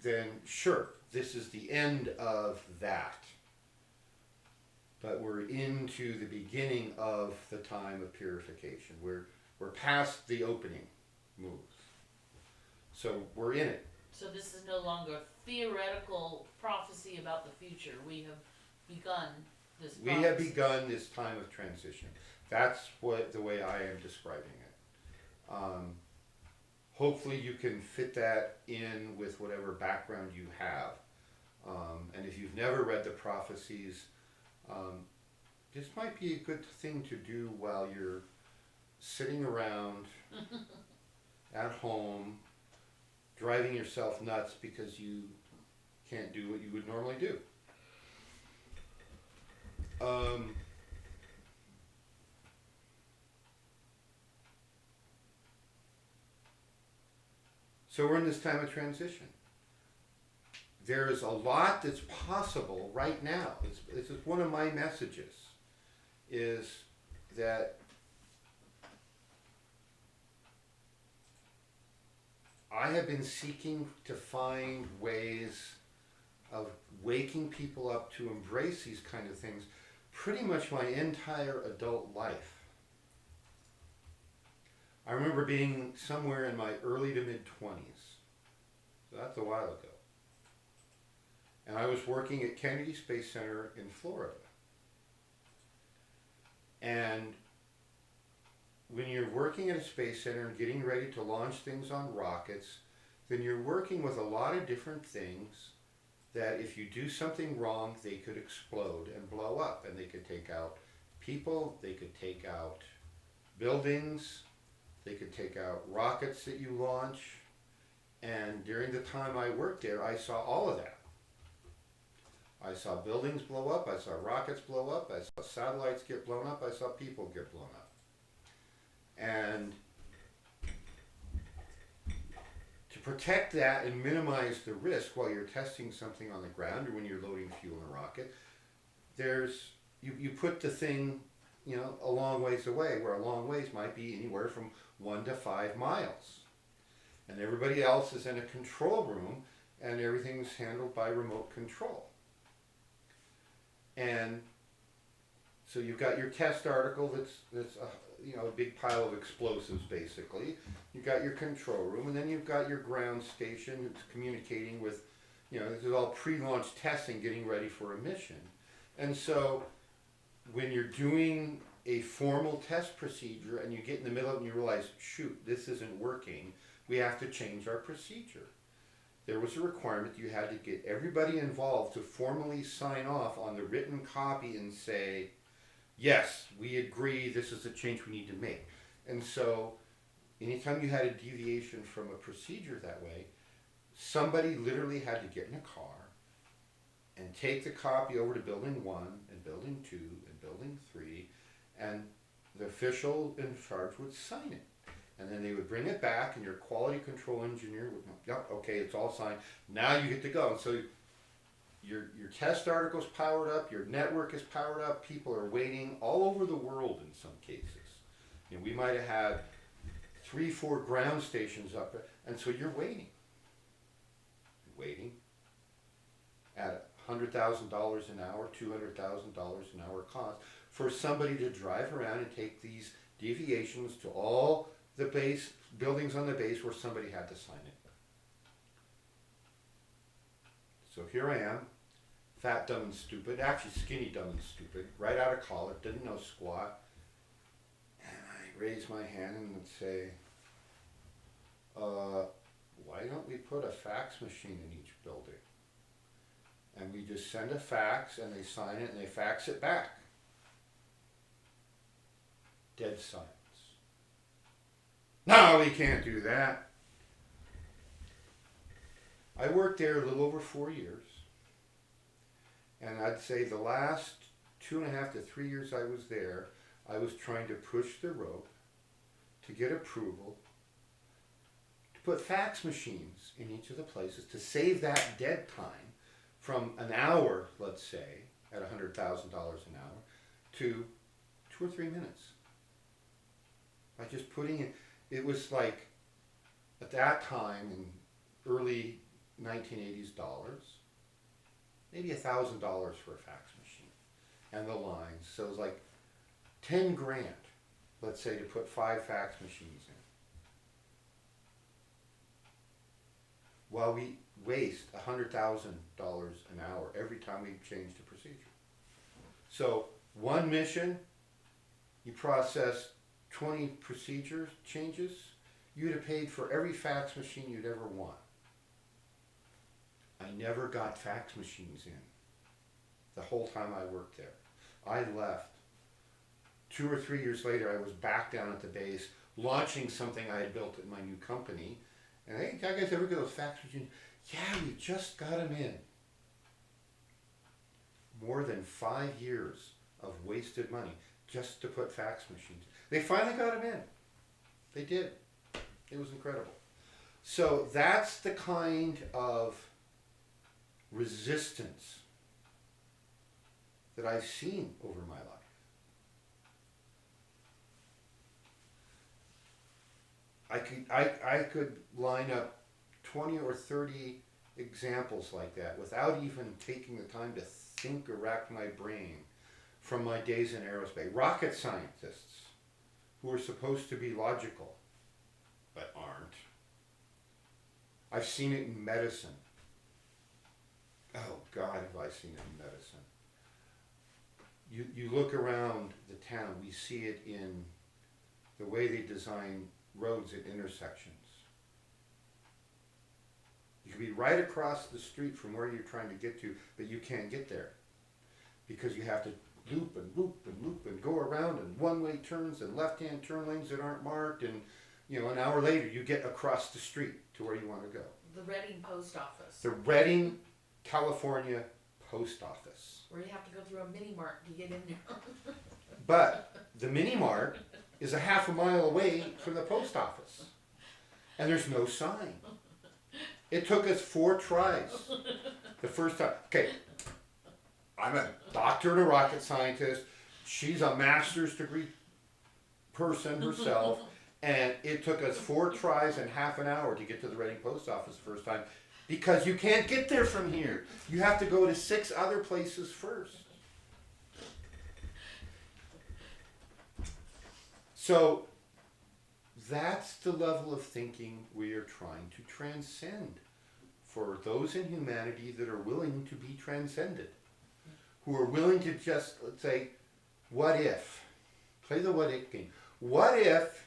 then sure, this is the end of that. But we're into the beginning of the time of purification. We're past the opening moves. So we're in it. So this is no longer theoretical prophecy about the future. We have begun this We process. have begun this time of transition. That's what the way I am describing it. Hopefully you can fit that in with whatever background you have. And if you've never read the prophecies, this might be a good thing to do while you're sitting around at home, driving yourself nuts because you can't do what you would normally do. So we're in this time of transition. There is a lot that's possible right now. This is one of my messages, is that I have been seeking to find ways of waking people up to embrace these kind of things pretty much my entire adult life. I remember being somewhere in my early to mid-20s. So that's a while ago. And I was working at Kennedy Space Center in Florida. And when you're working at a space center and getting ready to launch things on rockets, then you're working with a lot of different things that if you do something wrong, they could explode and blow up. And they could take out people, they could take out buildings, they could take out rockets that you launch. And during the time I worked there, I saw all of that. I saw buildings blow up, I saw rockets blow up, I saw satellites get blown up, I saw people get blown up. And to protect that and minimize the risk while you're testing something on the ground or when you're loading fuel in a rocket, you put the thing, a long ways away, where a long ways might be anywhere from 1 to 5 miles. And everybody else is in a control room and everything's handled by remote control. And so you've got your test article that's a big pile of explosives basically. You've got your control room, and then you've got your ground station that's communicating with, this is all pre-launch testing, getting ready for a mission. And so when you're doing a formal test procedure and you get in the middle of it and you realize, shoot, this isn't working, we have to change our procedure. There was a requirement you had to get everybody involved to formally sign off on the written copy and say, yes, we agree, this is a change we need to make. And so anytime you had a deviation from a procedure that way, somebody literally had to get in a car and take the copy over to building 1 and building 2 and building 3, and the official in charge would sign it. And then they would bring it back, and your quality control engineer would, yep, okay, it's all signed. Now you get to go. And so your test article's powered up, your network is powered up, people are waiting all over the world in some cases. We might have had 3, 4 ground stations up, And so you're waiting. Waiting at $100,000 an hour, $200,000 an hour cost for somebody to drive around and take these deviations to all the base buildings on the base where somebody had to sign it. So here I am, fat, dumb, and stupid, actually skinny, dumb, and stupid, right out of college, didn't know squat. And I raise my hand and would say, why don't we put a fax machine in each building? And we just send a fax and they sign it and they fax it back. Dead silence. No, we can't do that. I worked there a little over 4 years. And I'd say the last 2.5 to 3 years I was there, I was trying to push the rope to get approval to put fax machines in each of the places to save that dead time from an hour, let's say, at $100,000 an hour, to 2 or 3 minutes. By just putting in, it was like, at that time, in early 1980s dollars, maybe $1,000 for a fax machine and the lines. So it was like 10 grand, let's say, to put 5 fax machines in. While we waste $100,000 an hour every time we change the procedure. So one mission, you process 20 procedure changes, you'd have paid for every fax machine you'd ever want. I never got fax machines in the whole time I worked there. I left. 2 or 3 years later, I was back down at the base, launching something I had built at my new company. And hey, you guys ever get those fax machines? Yeah, we just got them in. More than 5 years of wasted money just to put fax machines. They finally got them in. They did. It was incredible. So that's the kind of resistance that I've seen over my life. I could line up 20 or 30 examples like that without even taking the time to think or rack my brain from my days in aerospace. Rocket scientists who are supposed to be logical but aren't. I've seen it in medicine. Oh God, have I seen it in medicine. You look around the town, we see it in the way they design roads at intersections. You could be right across the street from where you're trying to get to, but you can't get there because you have to loop and loop and loop and go around and one-way turns and left-hand turn lanes that aren't marked, and an hour later you get across the street to where you want to go. The Reading Post Office. The Reading, California Post Office. Where you have to go through a mini mart to get in there. But the mini mart is a half a mile away from the post office. And there's no sign. It took us 4 tries the first time. Okay, I'm a doctor and a rocket scientist. She's a master's degree person herself. And it took us 4 tries and half an hour to get to the Reading post office the first time. Because you can't get there from here. You have to go to 6 other places first. So that's the level of thinking we are trying to transcend for those in humanity that are willing to be transcended, who are willing to just, let's say, what if? Play the what if game. What if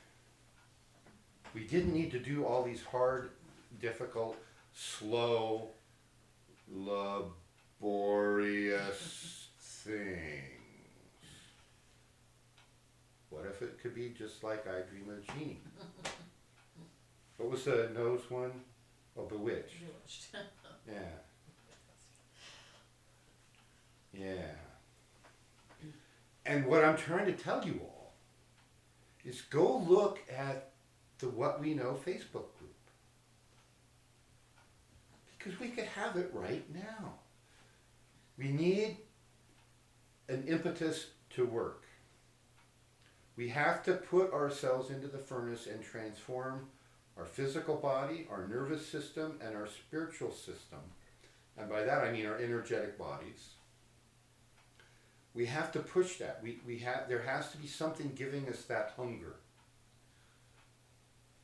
we didn't need to do all these hard, difficult, slow, laborious things? What if it could be just like I Dream of Jeannie? What was the nose one? Oh, Bewitched. Yeah. Yeah. And what I'm trying to tell you all is go look at the What We Know Facebook group. Because we could have it right now. We need an impetus to work. We have to put ourselves into the furnace and transform our physical body, our nervous system, and our spiritual system. And by that I mean our energetic bodies. We have to push that. There has to be something giving us that hunger.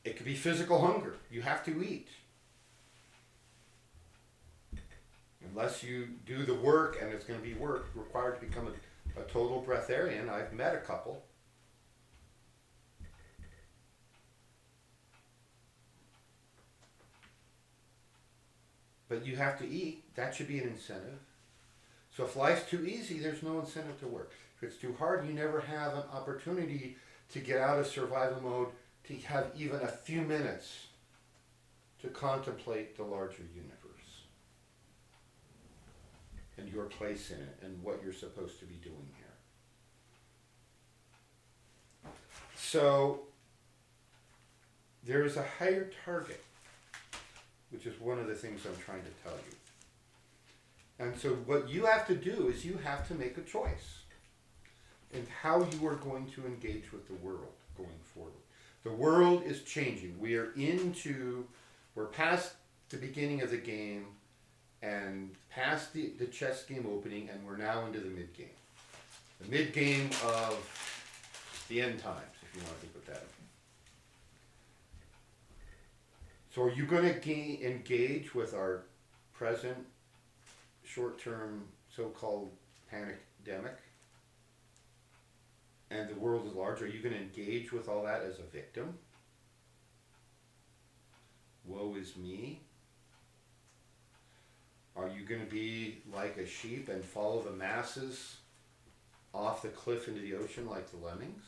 It could be physical hunger. You have to eat. Unless you do the work, and it's going to be work required to become a total breatharian. I've met a couple. But you have to eat. That should be an incentive. So if life's too easy, there's no incentive to work. If it's too hard, you never have an opportunity to get out of survival mode, to have even a few minutes to contemplate the larger universe and your place in it and what you're supposed to be doing here. So there is a higher target, which is one of the things I'm trying to tell you. And so what you have to do is you have to make a choice in how you are going to engage with the world going forward. The world is changing. We're past the beginning of the game and past the chess game opening, and we're now into the mid-game. The mid-game of the end times, if you want to put that in. So are you going to engage with our present short-term so-called pandemic and the world at large? Are you going to engage with all that as a victim? Woe is me. Are you going to be like a sheep and follow the masses off the cliff into the ocean like the lemmings?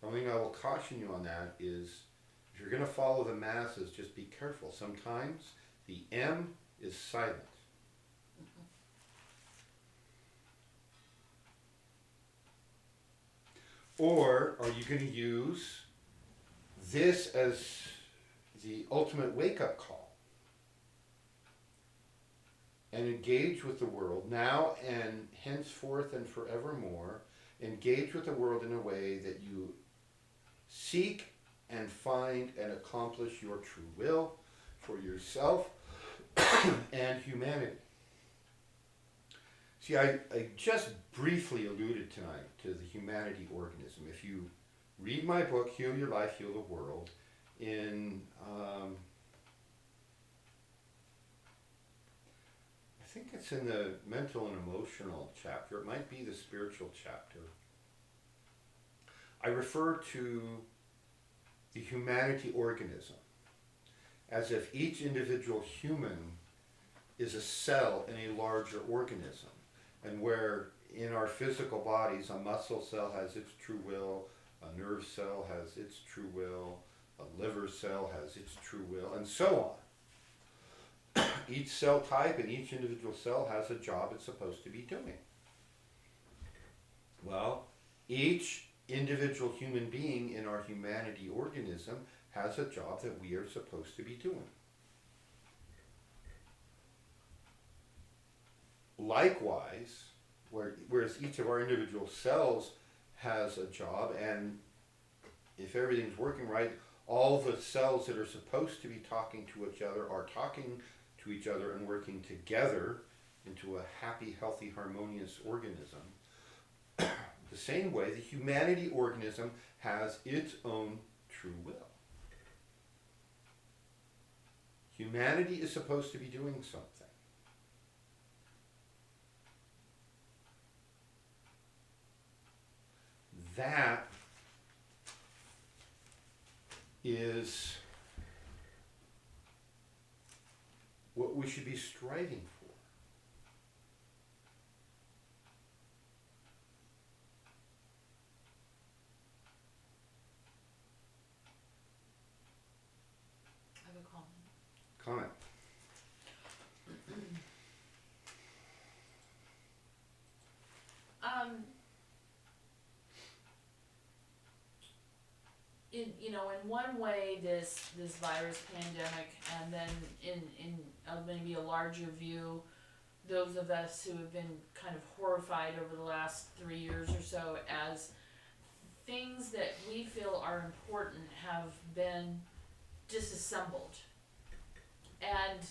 The only thing I will caution you on that is, if you're going to follow the masses, just be careful. Sometimes the M is silent. Or are you going to use this as the ultimate wake-up call and engage with the world now and henceforth and forevermore? Engage with the world in a way that you seek and find and accomplish your true will for yourself and humanity. See, I just briefly alluded tonight to the humanity organism. If you read my book, Heal Your Life, Heal the World, in, I think it's in the mental and emotional chapter, it might be the spiritual chapter, I refer to the humanity organism as if each individual human is a cell in a larger organism. And where in our physical bodies a muscle cell has its true will, a nerve cell has its true will, a liver cell has its true will, and so on. Each cell type and each individual cell has a job it's supposed to be doing. Well, each individual human being in our humanity organism has a job that we are supposed to be doing. Likewise, whereas each of our individual cells has a job, and if everything's working right, all the cells that are supposed to be talking to each other are talking to each other and working together into a happy, healthy, harmonious organism. The same way, the humanity organism has its own true will. Humanity is supposed to be doing something. That is what we should be striving for. I have a comment. Comment. In one way, this virus pandemic, and then in maybe a larger view, those of us who have been kind of horrified over the last 3 years or so as things that we feel are important have been disassembled. And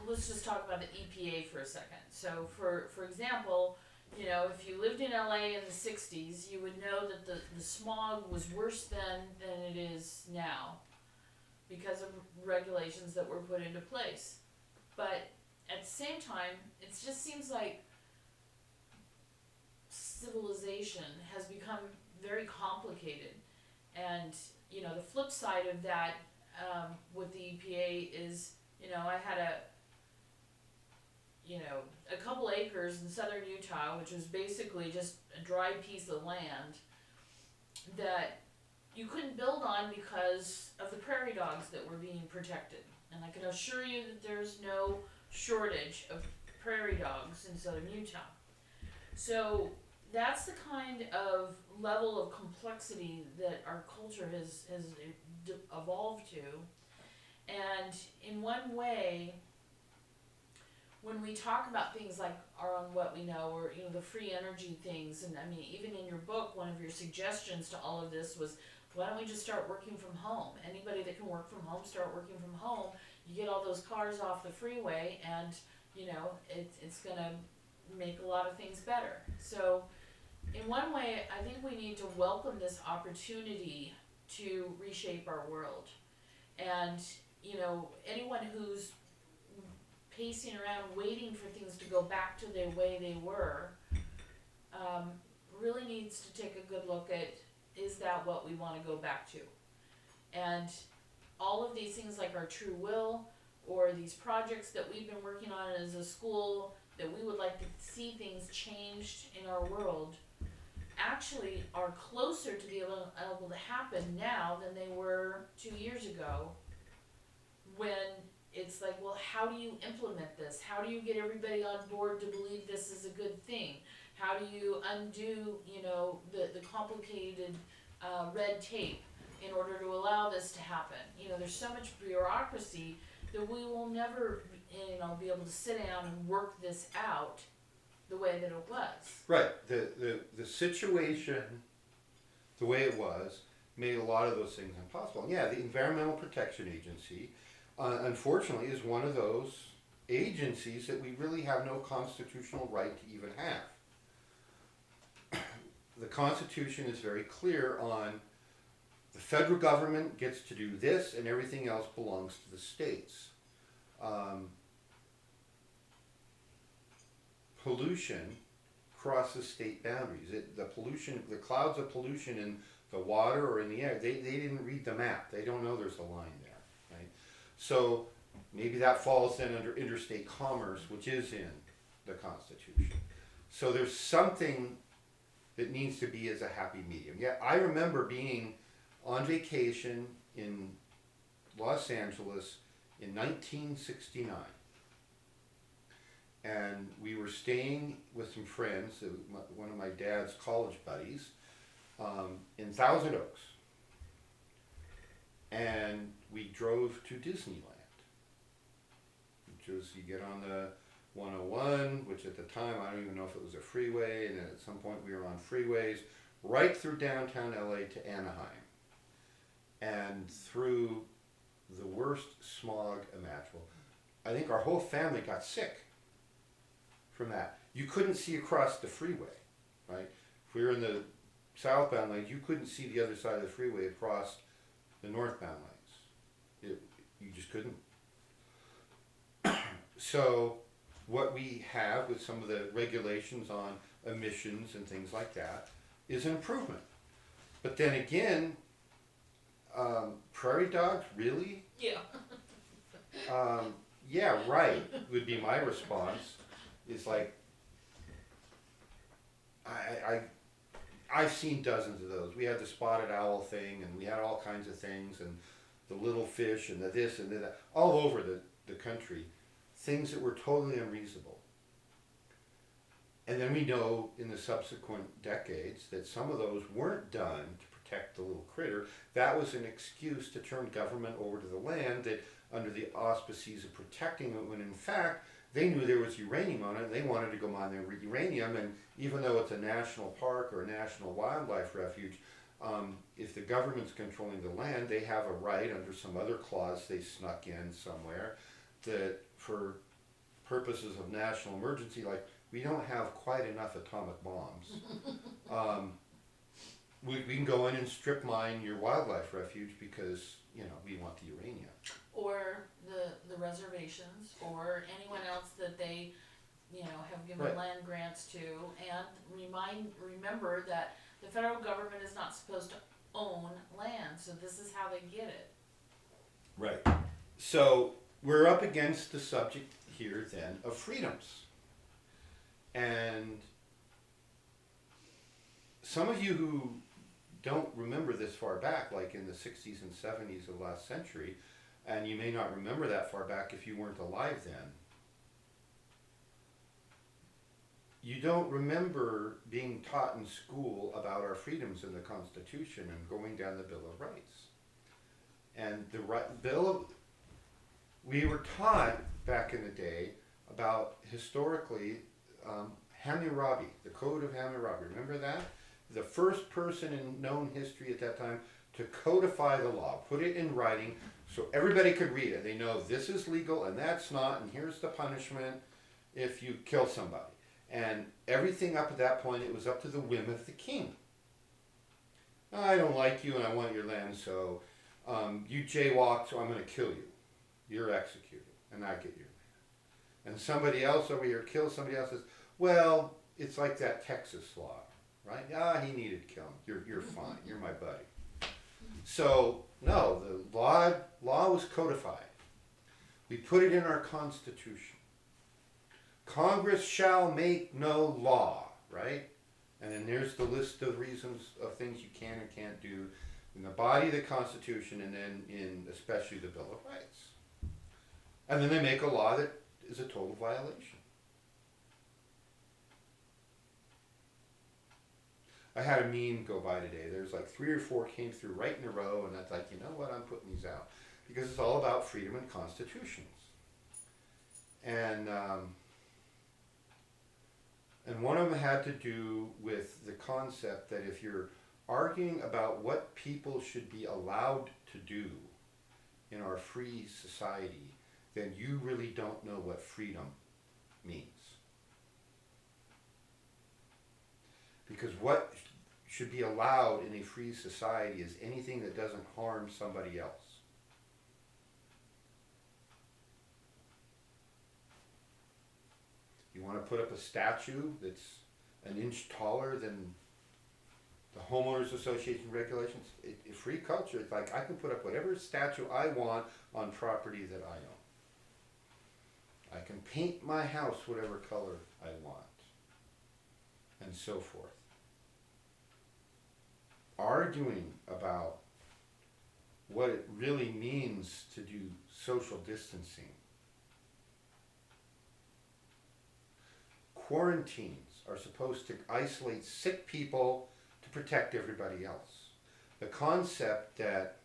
let's just talk about the EPA for a second. So for example, you know, if you lived in LA in the 60s, you would know that the smog was worse then than it is now because of regulations that were put into place. But at the same time, it just seems like civilization has become very complicated. And, you know, the flip side of that with the EPA is, you know, I had a couple acres in southern Utah, which was basically just a dry piece of land that you couldn't build on because of the prairie dogs that were being protected. And I can assure you that there's no shortage of prairie dogs in southern Utah. So that's the kind of level of complexity that our culture has evolved to. And in one way, when we talk about things like on what we know, or you know, the free energy things, and I mean, even in your book, one of your suggestions to all of this was, why don't we just start working from home? Anybody that can work from home, start working from home. You get all those cars off the freeway, and you know, it's gonna make a lot of things better. So in one way, I think we need to welcome this opportunity to reshape our world. And you know, anyone who's pacing around waiting for things to go back to the way they were really needs to take a good look at, is that what we want to go back to? And all of these things like our true will, or these projects that we've been working on as a school that we would like to see things changed in our world, actually are closer to be able to happen now than they were 2 years ago, when it's like, well, how do you implement this? How do you get everybody on board to believe this is a good thing? How do you undo, you know, the complicated red tape in order to allow this to happen? You know, there's so much bureaucracy that we will never, you know, be able to sit down and work this out the way that it was. Right. The situation, the way it was, made a lot of those things impossible. And yeah, the Environmental Protection Agency, unfortunately, is one of those agencies that we really have no constitutional right to even have. The Constitution is very clear on the federal government gets to do this and everything else belongs to the states. Pollution crosses state boundaries. The clouds of pollution in the water or in the air, they didn't read the map. They don't know there's a line there, right? So maybe that falls then under interstate commerce, which is in the Constitution. So there's something that needs to be as a happy medium. Yeah, I remember being on vacation in Los Angeles in 1969. And we were staying with some friends, one of my dad's college buddies, in Thousand Oaks. And we drove to Disneyland, which was, you get on the 101, which at the time, I don't even know if it was a freeway, and then at some point we were on freeways, right through downtown LA to Anaheim, and through the worst smog imaginable. I think our whole family got sick from that. You couldn't see across the freeway, right? If we were in the southbound lanes, you couldn't see the other side of the freeway across the northbound lanes. You just couldn't. So what we have with some of the regulations on emissions and things like that is an improvement. But then again, prairie dogs, really? Yeah. Yeah, right, would be my response. Is like, I've seen dozens of those. We had the spotted owl thing, and we had all kinds of things, and the little fish, and the this and the that, all over the country. Things that were totally unreasonable. And then we know in the subsequent decades that some of those weren't done to protect the little critter. That was an excuse to turn government over to the land that under the auspices of protecting it, when in fact they knew there was uranium on it and they wanted to go mine their uranium. And even though it's a national park or a national wildlife refuge, If the government's controlling the land, they have a right under some other clause they snuck in somewhere that for purposes of national emergency, like we don't have quite enough atomic bombs. We can go in and strip mine your wildlife refuge because, you know, we want the uranium. Or the reservations, or anyone else that they, you know, have given Right. land grants to, and remember that the federal government is not supposed to own land, so this is how they get it. Right. So we're up against the subject here then of freedoms. And some of you who don't remember this far back, like in the 60s and 70s of last century, and you may not remember that far back if you weren't alive then, you don't remember being taught in school about our freedoms in the Constitution and going down the Bill of Rights. And the we were taught back in the day about historically Hammurabi, the Code of Hammurabi. Remember that? The first person in known history at that time to codify the law, put it in writing so everybody could read it. They know this is legal and that's not, and here's the punishment if you kill somebody. And everything up at that point, it was up to the whim of the king. I don't like you and I want your land, so you jaywalk, so I'm going to kill you. You're executed, and I get your land. And somebody else over here kills somebody else. Says, well, it's like that Texas law, right? He needed to kill him. You're fine. You're my buddy. So no, the law was codified. We put it in our Constitution. Congress shall make no law, right? And then there's the list of reasons of things you can and can't do in the body of the Constitution, and then in especially the Bill of Rights. And then they make a law that is a total violation. I had a meme go by today. There's like 3 or 4 came through right in a row, and that's like, you know what, I'm putting these out. Because it's all about freedom and constitutions. And one of them had to do with the concept that if you're arguing about what people should be allowed to do in our free society, then you really don't know what freedom means. Because what should be allowed in a free society is anything that doesn't harm somebody else. You want to put up a statue that's an inch taller than the homeowners association regulations? Free culture, it's like I can put up whatever statue I want on property that I own. I can paint my house whatever color I want, and so forth. Arguing about what it really means to do social distancing. Quarantines are supposed to isolate sick people to protect everybody else. The concept that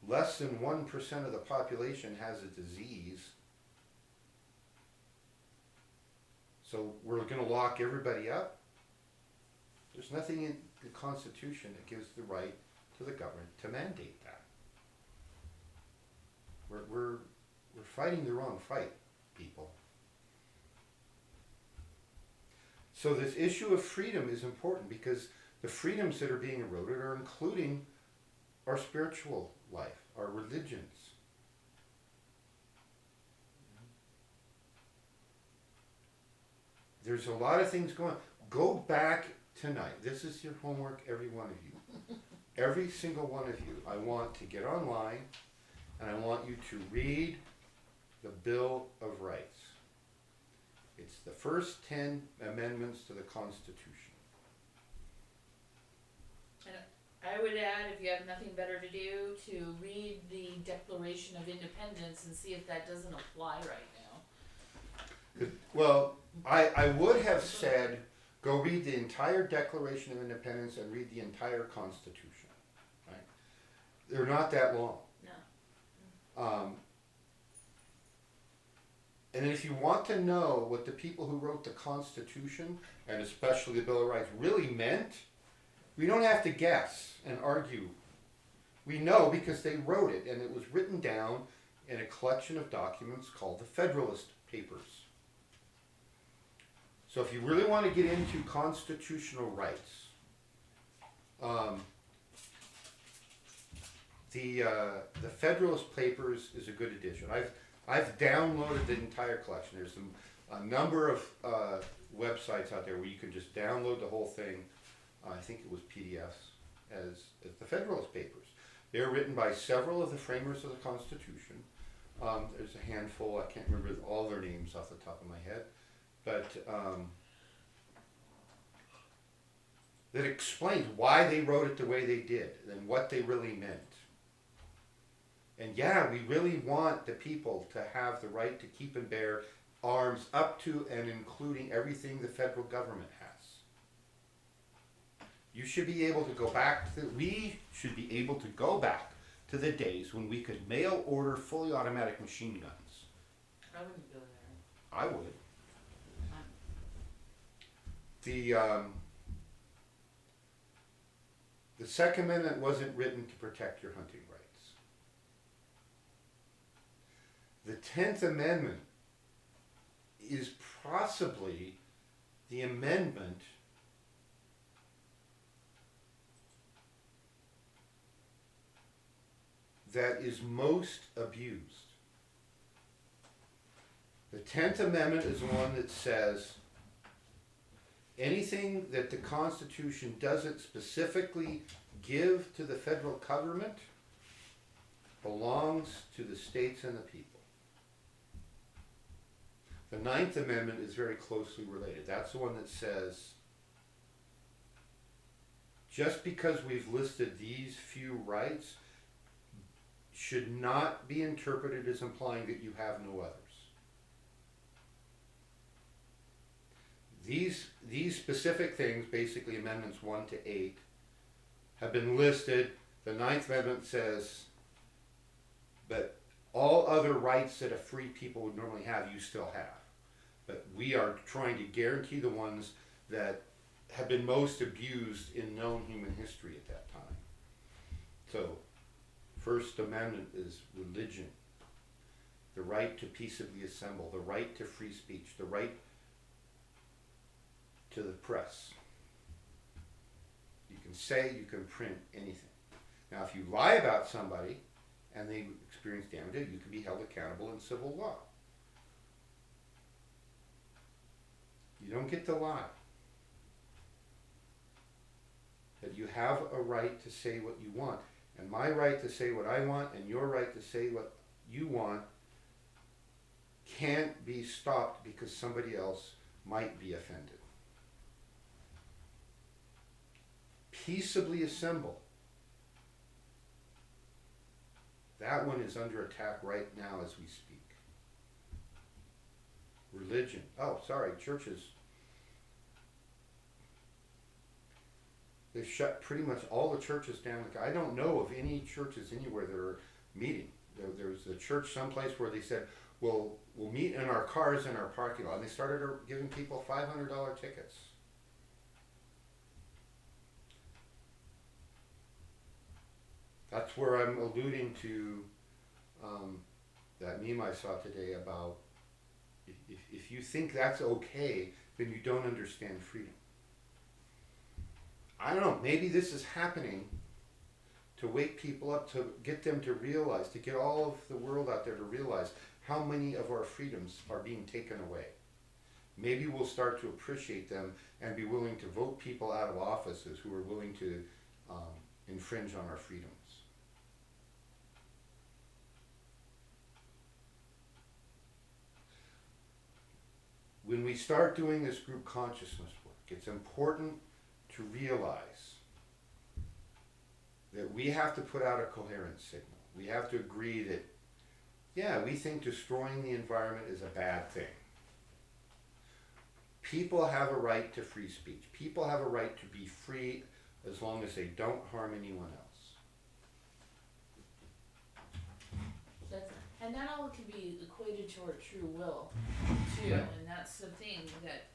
less than 1% of the population has a disease, so we're going to lock everybody up? There's nothing in the Constitution that gives the right to the government to mandate that. We're fighting the wrong fight, people. So this issue of freedom is important because the freedoms that are being eroded are including our spiritual life, our religions. There's a lot of things going on. Go back tonight. This is your homework, every one of you. Every single one of you. I want to get online and I want you to read the Bill of Rights. It's the first 10 amendments to the Constitution. And I would add, if you have nothing better to do, to read the Declaration of Independence and see if that doesn't apply right now. Well, I would have said go read the entire Declaration of Independence and read the entire Constitution. Right? They're not that long. No. And if you want to know what the people who wrote the Constitution, and especially the Bill of Rights, really meant, We don't have to guess and argue. We know because they wrote it, and it was written down in a collection of documents called the Federalist Papers. So if you really want to get into constitutional rights, the Federalist Papers is a good edition. I've downloaded the entire collection. There's a number of websites out there where you can just download the whole thing. I think it was PDFs as the Federalist Papers. They're written by several of the framers of the Constitution. There's a handful. I can't remember all their names off the top of my head, but that explains why they wrote it the way they did and what they really meant. And yeah, we really want the people to have the right to keep and bear arms up to and including everything the federal government has. You should be able to go back to, we should be able to go back to the days when we could mail order fully automatic machine guns. I wouldn't go there. I would. The Second Amendment wasn't written to protect your hunting rights. The 10th Amendment is possibly the amendment that is most abused. The 10th Amendment is the one that says anything that the Constitution doesn't specifically give to the federal government belongs to the states and the people. The 9th Amendment is very closely related. That's the one that says just because we've listed these few rights should not be interpreted as implying that you have no others. These specific things, basically amendments 1 to 8, have been listed. The 9th Amendment says that all other rights that a free people would normally have, you still have. But we are trying to guarantee the ones that have been most abused in known human history at that time. So, First Amendment is religion, the right to peaceably assemble, the right to free speech, the right to the press. You can say, you can print anything. Now, if you lie about somebody and they experience damage, you can be held accountable in civil law. You don't get to lie. But you have a right to say what you want. And my right to say what I want and your right to say what you want can't be stopped because somebody else might be offended. Peaceably assemble. That one is under attack right now as we speak. Religion. Oh, sorry, churches. They've shut pretty much all the churches down. I don't know of any churches anywhere that are meeting. There's a church someplace where they said, we'll meet in our cars in our parking lot. And they started giving people $500 tickets. That's where I'm alluding to that meme I saw today about if you think that's okay, then you don't understand freedom. I don't know, maybe this is happening to wake people up, to get them to realize, to get all of the world out there to realize how many of our freedoms are being taken away. Maybe we'll start to appreciate them and be willing to vote people out of offices who are willing to infringe on our freedoms. When we start doing this group consciousness work, it's important to realize that we have to put out a coherent signal. We have to agree that, yeah, we think destroying the environment is a bad thing. People have a right to free speech. People have a right to be free as long as they don't harm anyone else. And that all can be equated to our true will, too. Right. And that's the thing that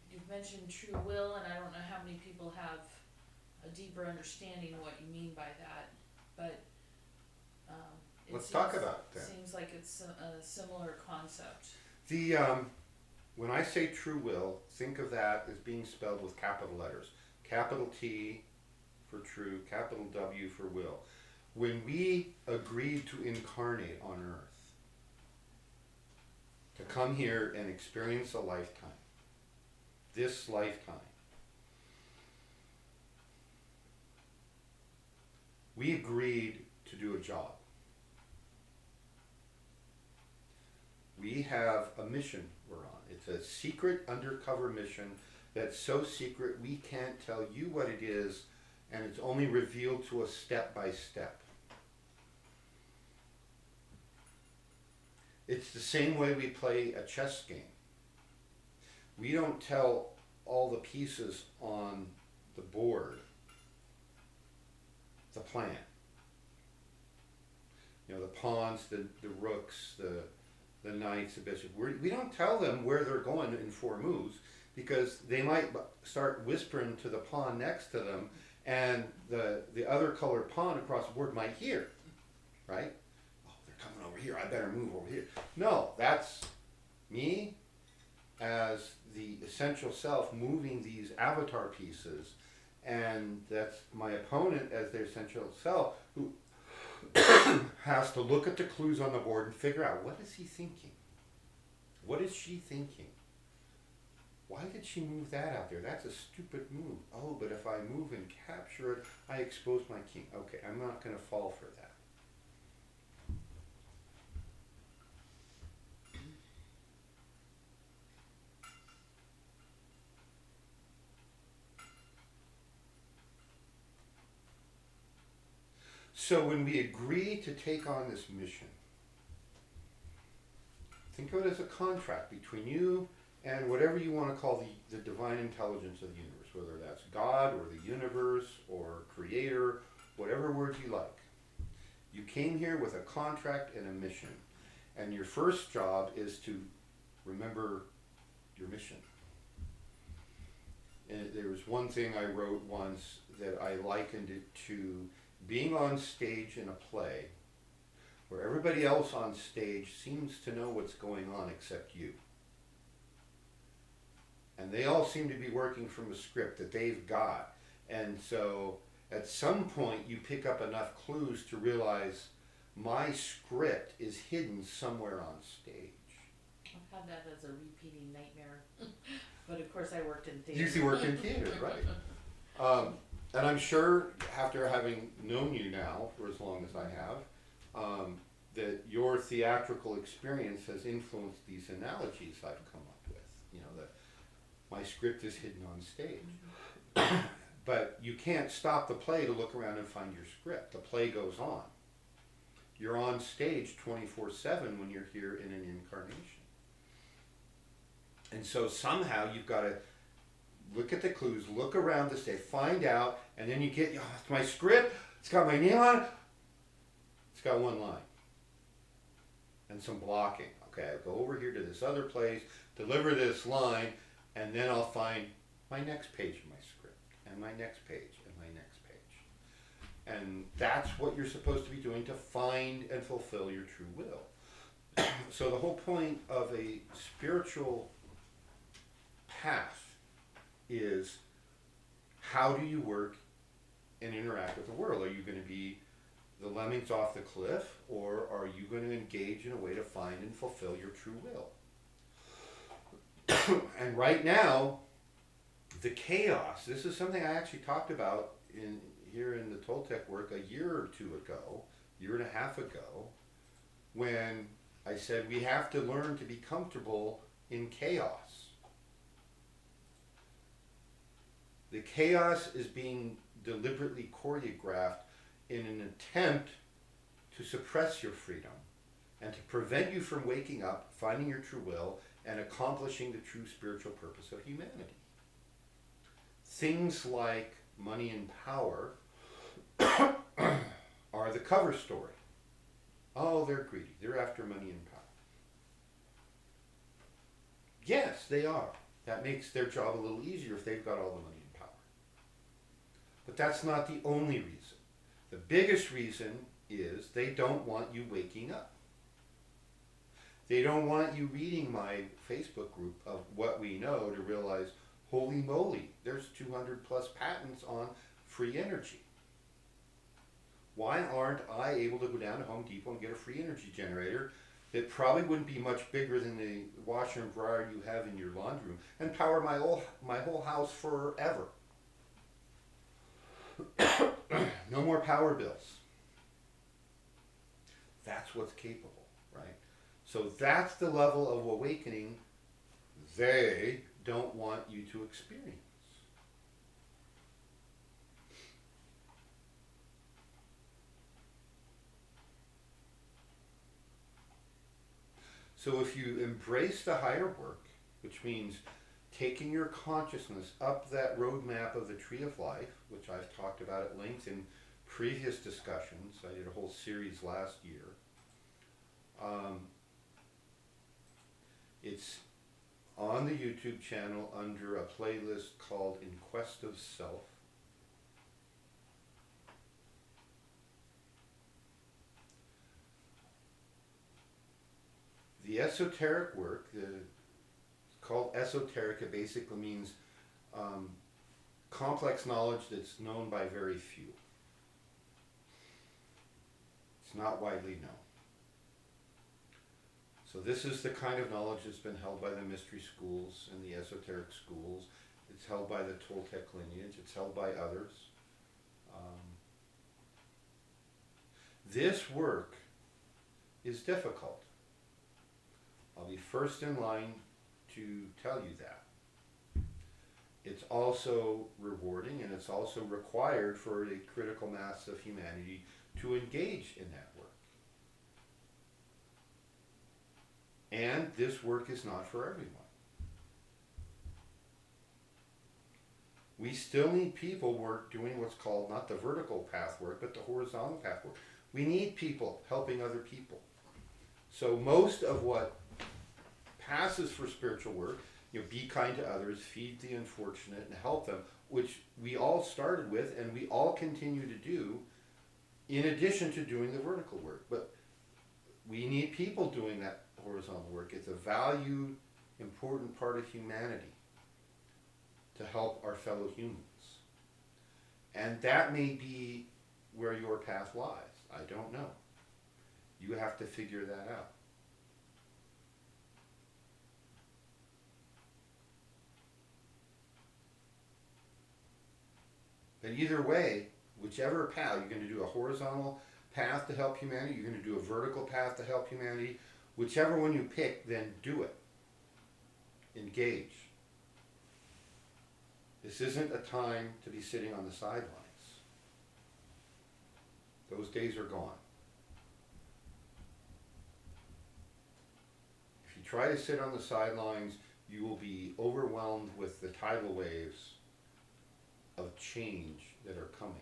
you've mentioned true will, and I don't know how many people have a deeper understanding of what you mean by that, but, it Let's talk seems- about that. Seems like it's a similar concept. The when I say true will, think of that as being spelled with capital letters. Capital T for true, capital W for will. When we agreed to incarnate on earth, to come here and experience a lifetime, this lifetime, we agreed to do a job. We have a mission we're on. It's a secret undercover mission that's so secret we can't tell you what it is, and it's only revealed to us step by step. It's the same way we play a chess game. We don't tell all the pieces on the board the plan. You know, the pawns, the rooks, the knights, the bishops. We don't tell them where they're going in 4 moves, because they might start whispering to the pawn next to them, and the other colored pawn across the board might hear, right? Oh, they're coming over here, I better move over here. No, that's me as the essential self moving these avatar pieces, and that's my opponent as their essential self, who has to look at the clues on the board and figure out, what is he thinking? What is she thinking? Why did she move that out there? That's a stupid move. Oh, but if I move and capture it, I expose my king. Okay, I'm not going to fall for that. So when we agree to take on this mission, think of it as a contract between you and whatever you want to call the divine intelligence of the universe, whether that's God or the universe or creator, whatever words you like. You came here with a contract and a mission, and your first job is to remember your mission. And there was one thing I wrote once that I likened it to being on stage in a play where everybody else on stage seems to know what's going on except you. And they all seem to be working from a script that they've got. And so at some point you pick up enough clues to realize my script is hidden somewhere on stage. I've had that as a repeating nightmare. But of course I worked in theater. You see, work in theater, right. And I'm sure, after having known you now for as long as I have, that your theatrical experience has influenced these analogies I've come up with. You know, that my script is hidden on stage. Mm-hmm. But you can't stop the play to look around and find your script. The play goes on. You're on stage 24/7 when you're here in an incarnation. And so somehow you've got to look at the clues, look around the stage, find out, and then you get, oh, it's my script, it's got my name on it, it's got one line. And some blocking. Okay, I'll go over here to this other place, deliver this line, and then I'll find my next page of my script, and my next page, and my next page. And that's what you're supposed to be doing to find and fulfill your true will. So the whole point of a spiritual path is, how do you work and interact with the world? Are you going to be the lemmings off the cliff, or are you going to engage in a way to find and fulfill your true will? And right now, the chaos, this is something I actually talked about here in the Toltec work a year or two ago, year and a half ago, when I said we have to learn to be comfortable in chaos. The chaos is being deliberately choreographed in an attempt to suppress your freedom and to prevent you from waking up, finding your true will, and accomplishing the true spiritual purpose of humanity. Things like money and power are the cover story. Oh, they're greedy. They're after money and power. Yes, they are. That makes their job a little easier if they've got all the money and power. But that's not the only reason. The biggest reason is they don't want you waking up. They don't want you reading my Facebook group of What We Know to realize, holy moly, there's 200 plus patents on free energy. Why aren't I able to go down to Home Depot and get a free energy generator that probably wouldn't be much bigger than the washer and dryer you have in your laundry room and power my whole house forever? No more power bills. That's what's capable, right? So that's the level of awakening they don't want you to experience. So if you embrace the higher work, which means taking your consciousness up that roadmap of the tree of life, which I've talked about at length in previous discussions. I did a whole series last year. It's on the YouTube channel under a playlist called In Quest of Self. The esoteric work, it's called esoteric. It basically means complex knowledge that's known by very few. It's not widely known. So this is the kind of knowledge that's been held by the mystery schools and the esoteric schools. It's held by the Toltec lineage. It's held by others. This work is difficult. I'll be first in line to tell you that. It's also rewarding, and it's also required for a critical mass of humanity to engage in that work. And this work is not for everyone. We still need people doing what's called not the vertical path work, but the horizontal path work. We need people helping other people. So most of what passes for spiritual work, be kind to others, feed the unfortunate, and help them, which we all started with and we all continue to do in addition to doing the vertical work. But we need people doing that horizontal work. It's a valued, important part of humanity to help our fellow humans. And that may be where your path lies. I don't know. You have to figure that out. But either way, whichever path, you're going to do a horizontal path to help humanity, you're going to do a vertical path to help humanity, whichever one you pick, then do it. Engage. This isn't a time to be sitting on the sidelines. Those days are gone. If you try to sit on the sidelines, you will be overwhelmed with the tidal waves of change that are coming.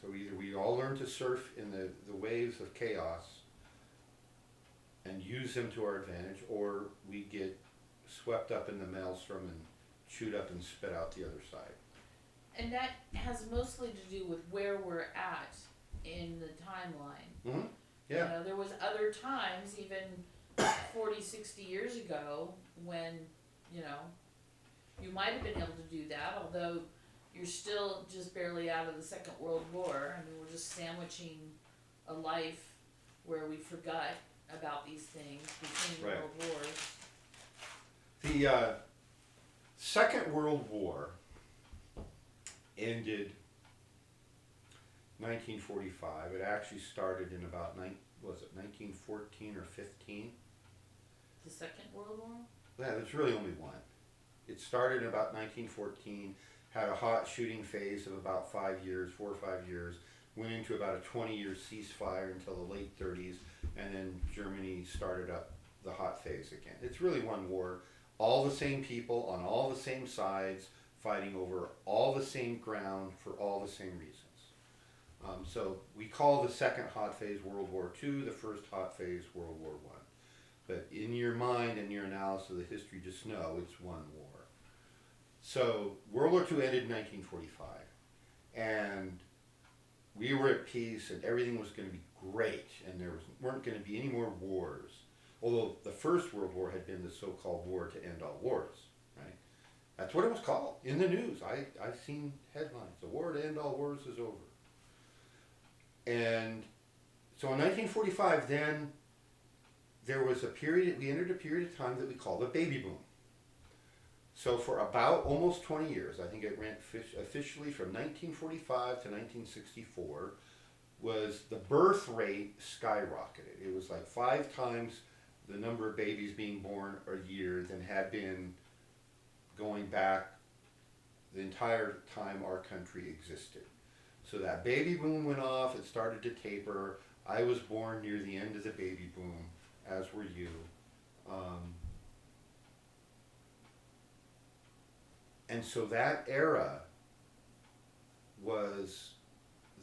So either we all learn to surf in the waves of chaos and use them to our advantage, or we get swept up in the maelstrom and chewed up and spit out the other side. And that has mostly to do with where we're at in the timeline. Mm-hmm. Yeah. You know, there was other times, even 40, 60 years ago, when, you know, you might have been able to do that, although you're still just barely out of the Second World War. I mean, we're just sandwiching a life where we forgot about these things between Right. world wars. The Second World War ended 1945. It actually started in about 1914 or 15? The Second World War? Yeah, there's really only one. It started in about 1914, had a hot shooting phase of about 4 or 5 years, went into about a 20-year ceasefire until the late 30s, and then Germany started up the hot phase again. It's really one war. All the same people on all the same sides, fighting over all the same ground for all the same reasons. So we call the second hot phase World War II, the first hot phase World War I. But in your mind and your analysis of the history, just know it's one war. So World War II ended in 1945, and we were at peace, and everything was going to be great, and weren't going to be any more wars. Although the First World War had been the so-called war to end all wars, right? That's what it was called in the news. I've seen headlines: "The war to end all wars is over." And so in 1945, then there was a period. We entered a period of time that we call the baby boom. So for about almost 20 years, I think it ran officially from 1945 to 1964, was the birth rate skyrocketed. It was like 5 times the number of babies being born a year than had been going back the entire time our country existed. So that baby boom went off, it started to taper. I was born near the end of the baby boom, as were you. And so that era was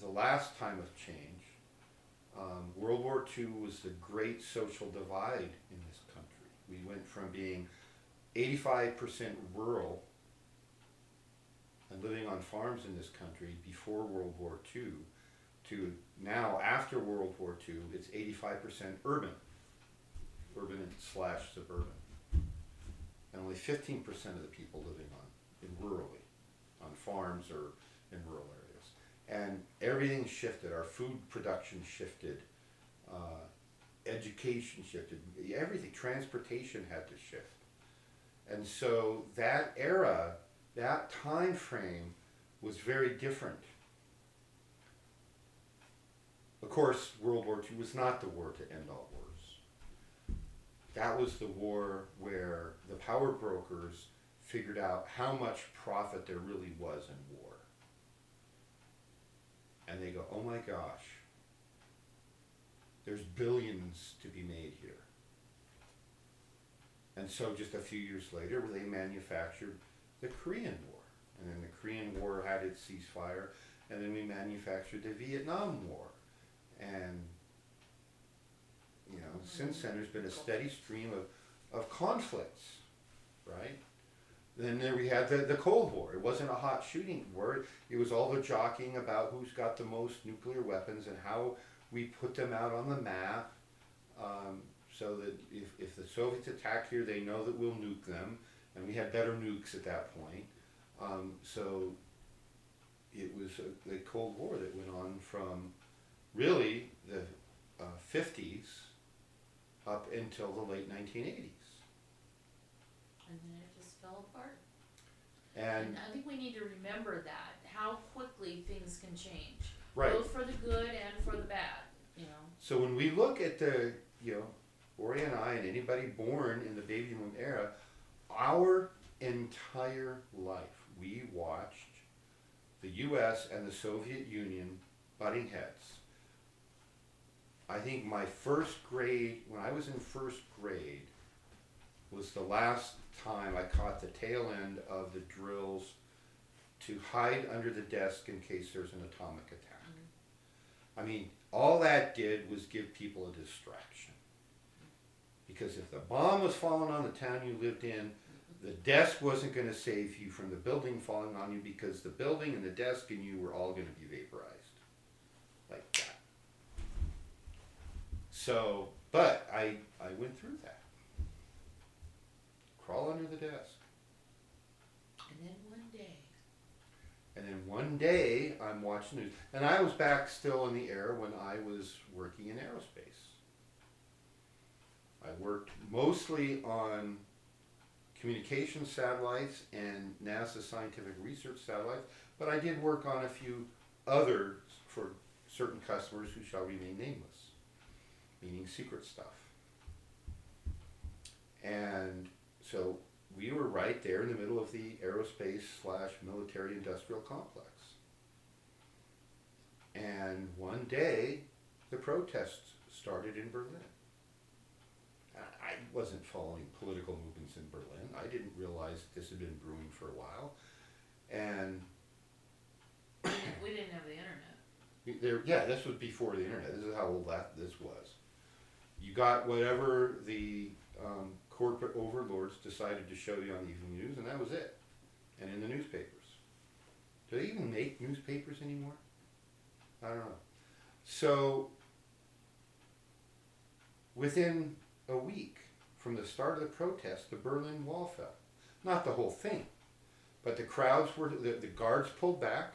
the last time of change. World War II was the great social divide in this country. We went from being 85% rural and living on farms in this country before World War II to now, after World War II, it's 85% urban slash suburban. And only 15% of the people living rurally, on farms or in rural areas. And everything shifted. Our food production shifted. Education shifted. Everything. Transportation had to shift. And so that era, that time frame was very different. Of course, World War II was not the war to end all wars. That was the war where the power brokers figured out how much profit there really was in war. And they go, oh my gosh, there's billions to be made here. And so just a few years later, they manufactured the Korean War. And then the Korean War had its ceasefire, and then we manufactured the Vietnam War. And, since then there's been a steady stream of conflicts, right? Then there we had the Cold War. It wasn't a hot shooting war. It was all the jockeying about who's got the most nuclear weapons and how we put them out on the map, so that if the Soviets attack here, they know that we'll nuke them. And we had better nukes at that point. So it was the Cold War that went on from really the 50s up until the late 1980s. And then it just fell apart. And I think we need to remember that, how quickly things can change. right. Both for the good and for the bad, So when we look at Ori and I and anybody born in the baby boom era, our entire life, we watched the US and the Soviet Union butting heads. I think my first grade, when I was in first grade, was the last time I caught the tail end of the drills to hide under the desk in case there's an atomic attack. I mean, all that did was give people a distraction. Because if the bomb was falling on the town you lived in, the desk wasn't going to save you from the building falling on you, because the building and the desk and you were all going to be vaporized. Like that. So, but I went through that. Crawl under the desk. And then one day, I'm watching news. And I was back still in the era when I was working in aerospace. I worked mostly on communication satellites and NASA scientific research satellites, but I did work on a few others for certain customers who shall remain nameless, meaning secret stuff. And so we were right there in the middle of the aerospace / military industrial complex. And one day, the protests started in Berlin. I wasn't following political movements in Berlin. I didn't realize this had been brewing for a while. And we didn't have the internet. Yeah, this was before the internet. This is how old this was. You got whatever the corporate overlords decided to show you on the evening news, and that was it. and in the newspapers. Do they even make newspapers anymore? I don't know. So, within a week from the start of the protest, the Berlin Wall fell. Not the whole thing, but the guards pulled back,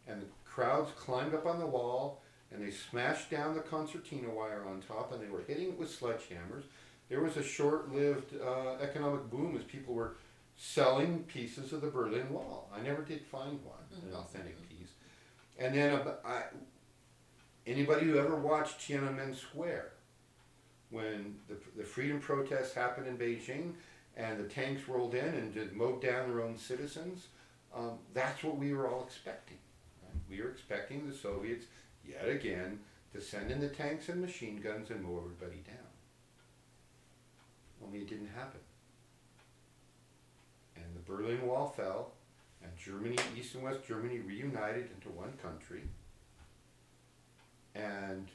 and the crowds climbed up on the wall, and they smashed down the concertina wire on top, and they were hitting it with sledgehammers. There was a short-lived economic boom as people were selling pieces of the Berlin Wall. I never did find one, an authentic piece. And then anybody who ever watched Tiananmen Square, when the freedom protests happened in Beijing and the tanks rolled in and just mowed down their own citizens, that's what we were all expecting. Right? We were expecting the Soviets, yet again, to send in the tanks and machine guns and mow everybody down. Only it didn't happen. And the Berlin Wall fell, and Germany, East and West Germany, reunited into one country. And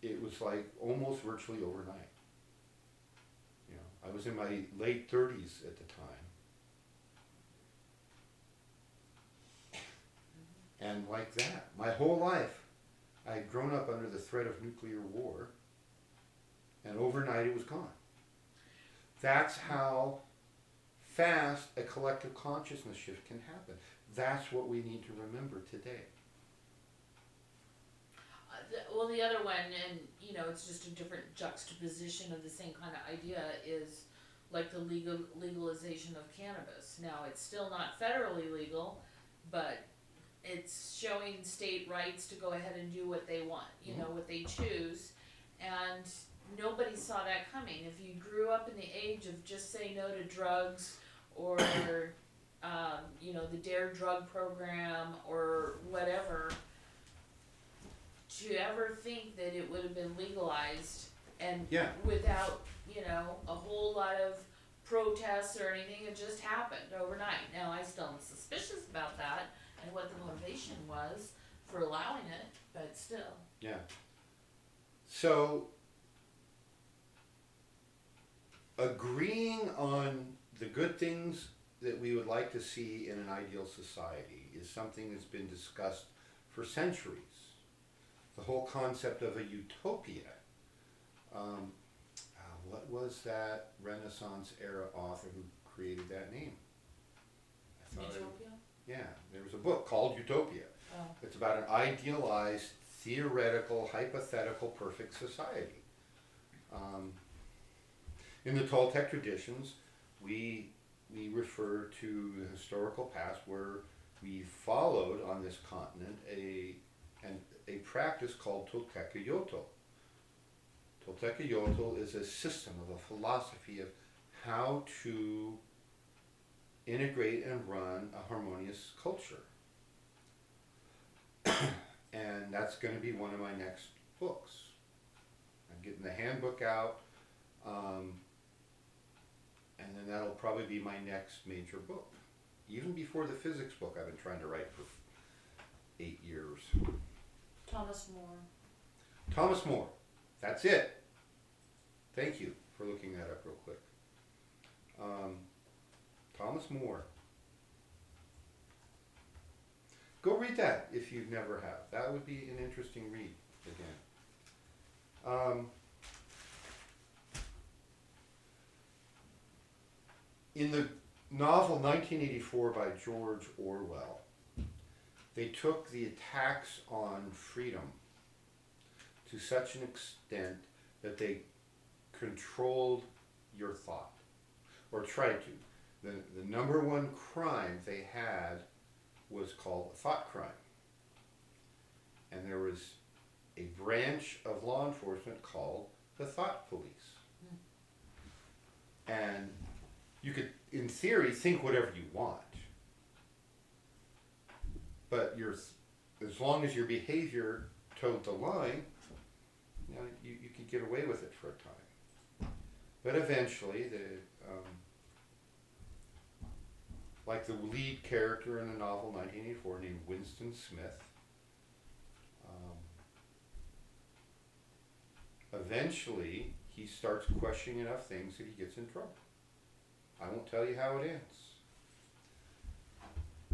it was like almost virtually overnight. You know, I was in my late 30s at the time. And like that, my whole life, I had grown up under the threat of nuclear war, and overnight it was gone. That's how fast a collective consciousness shift can happen. That's what we need to remember today. Well, the other one, and you know, it's just a different juxtaposition of the same kind of idea, is like the legalization of cannabis. Now, it's still not federally legal, but it's showing state rights to go ahead and do what they want, you know, what they choose, and nobody saw that coming. If you grew up in the age of just say no to drugs, or you know, the DARE drug program or whatever, to ever think that it would have been legalized and without, you know, a whole lot of protests or anything, it just happened overnight. Now, I still am suspicious about that and what the motivation was for allowing it, but still. Yeah. So, agreeing on the good things that we would like to see in an ideal society is something that's been discussed for centuries. The whole concept of a utopia. What was that Renaissance era author who created that name? Utopia? Yeah, there was a book called Utopia. Oh. It's about an idealized, theoretical, hypothetical, perfect society. In the Toltec traditions, we refer to the historical past where we followed on this continent a practice called Toltec-a-Yotl. Toltec-a-Yotl is a system of a philosophy of how to integrate and run a harmonious culture. And that's going to be one of my next books. I'm getting the handbook out, and then that'll probably be my next major book. Even before the physics book I've been trying to write for 8 years. Thomas More. Thomas More. That's it. Thank you for looking that up real quick. Thomas More. Go read that if you never have. That would be an interesting read again. In the novel 1984 by George Orwell, they took the attacks on freedom to such an extent that they controlled your thought, or tried to. The number one crime they had was called thought crime. And there was a branch of law enforcement called the thought police. And you could, in theory, think whatever you want. But as long as your behavior towed the line, you know, you could get away with it for a time. But eventually, like the lead character in the novel 1984 named Winston Smith, eventually he starts questioning enough things that he gets in trouble. I won't tell you how it ends.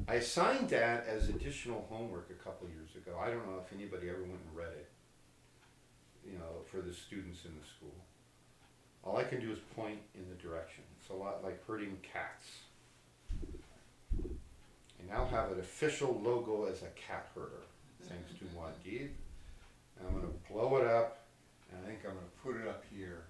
I assigned that as additional homework a couple years ago. I don't know if anybody ever went and read it, for the students in the school. All I can do is point in the direction. It's a lot like herding cats. I now have an official logo as a cat herder, thanks to Wajid. I'm going to blow it up, and I think I'm going to put it up here.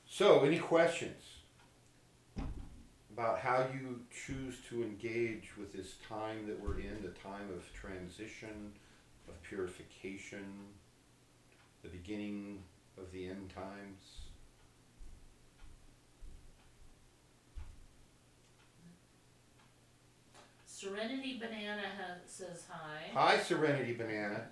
So, any questions about how you choose to engage with this time that we're in, the time of transition, of purification, the beginning of the end times? Serenity Banana says hi. Hi, Serenity Banana.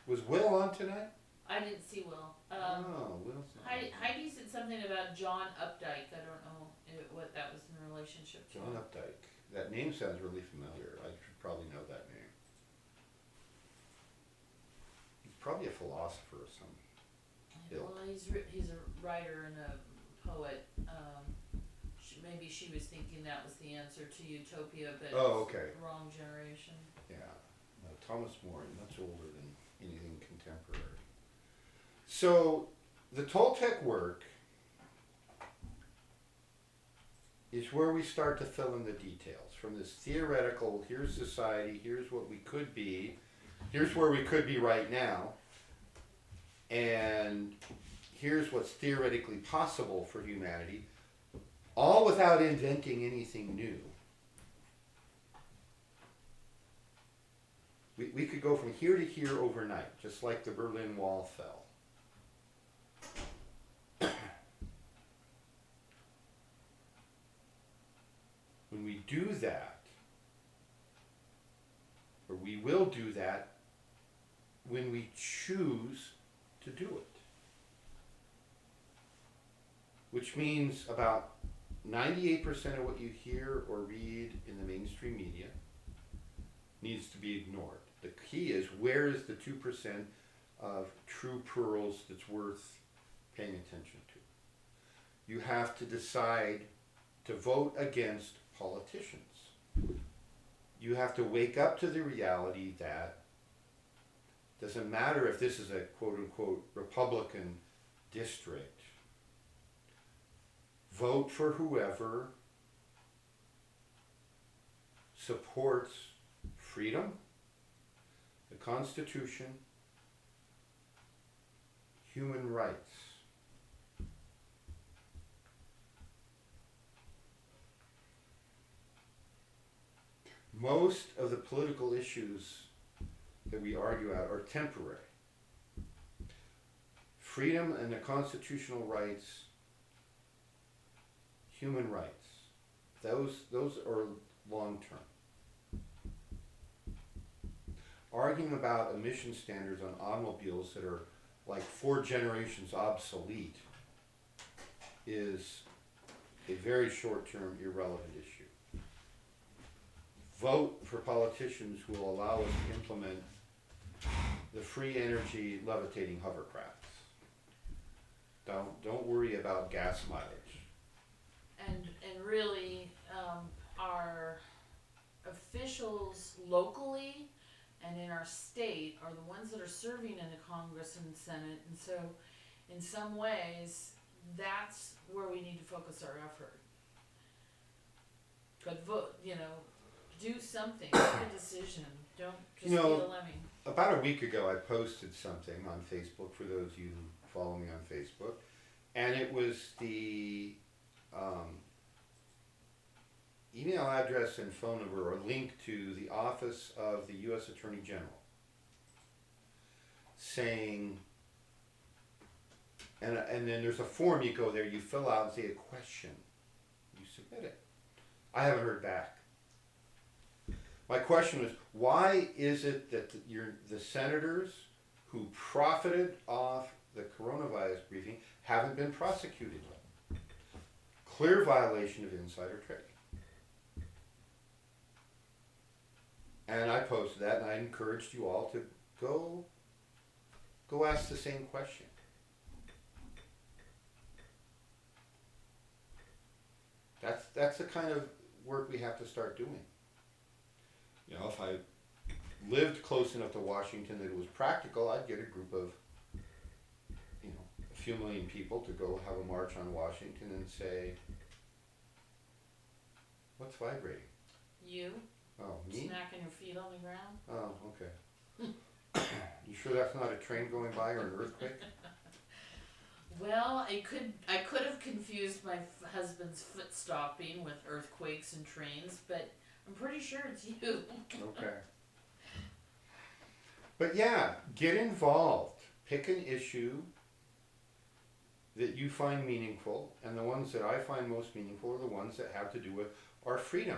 Was Will on tonight? I didn't see Will. Will's not. Heidi said something about John Updike. I don't know what that was in relationship to. John Updike. That name sounds really familiar. I should probably know that name. He's probably a philosopher of some ilk. Well, he's a writer and a poet. Maybe she was thinking that was the answer to Utopia, but okay. Wrong generation. Yeah. No, Thomas More, much older than anything contemporary. So, the Toltec work is where we start to fill in the details. From this theoretical, here's society, here's what we could be, here's where we could be right now, and here's what's theoretically possible for humanity, all without inventing anything new. We could go from here to here overnight, just like the Berlin Wall fell. When we do that, or we will do that when we choose to do it. Which means about 98% of what you hear or read in the mainstream media needs to be ignored. The key is, where is the 2% of true pearls that's worth paying attention to? You have to decide to vote against politicians. You have to wake up to the reality that doesn't matter if this is a quote-unquote Republican district. Vote for whoever supports freedom, the Constitution, human rights. Most of the political issues that we argue out are temporary. Freedom and the constitutional rights, human rights, those are long term. Arguing about emission standards on automobiles that are like 4 generations obsolete is a very short-term, irrelevant issue. Vote for politicians who will allow us to implement the free energy levitating hovercrafts. Don't worry about gas mileage. And really, our officials locally and in our state are the ones that are serving in the Congress and Senate, and so in some ways that's where we need to focus our effort. But vote, do something, make a decision. Don't just be a lemming. About a week ago I posted something on Facebook, for those of you who follow me on Facebook, and it was the email address and phone number, or link to the office of the U.S. Attorney General, saying, and then there's a form, you go there, you fill out and say a question, you submit it. I haven't heard back. My question was, why is it that the senators who profited off the coronavirus briefing haven't been prosecuted yet. Clear violation of insider trading. And I posted that, and I encouraged you all to go ask the same question. That's the kind of work we have to start doing. You know, if I lived close enough to Washington that it was practical, I'd get a group of, you know, a few million people to go have a march on Washington and say, what's vibrating? You Oh, me? smacking your feet on the ground? Oh, okay. You sure that's not a train going by or an earthquake? Well, I could have confused my husband's foot stomping with earthquakes and trains, but I'm pretty sure it's you. Okay. But yeah, get involved. Pick an issue that you find meaningful, and the ones that I find most meaningful are the ones that have to do with our freedom.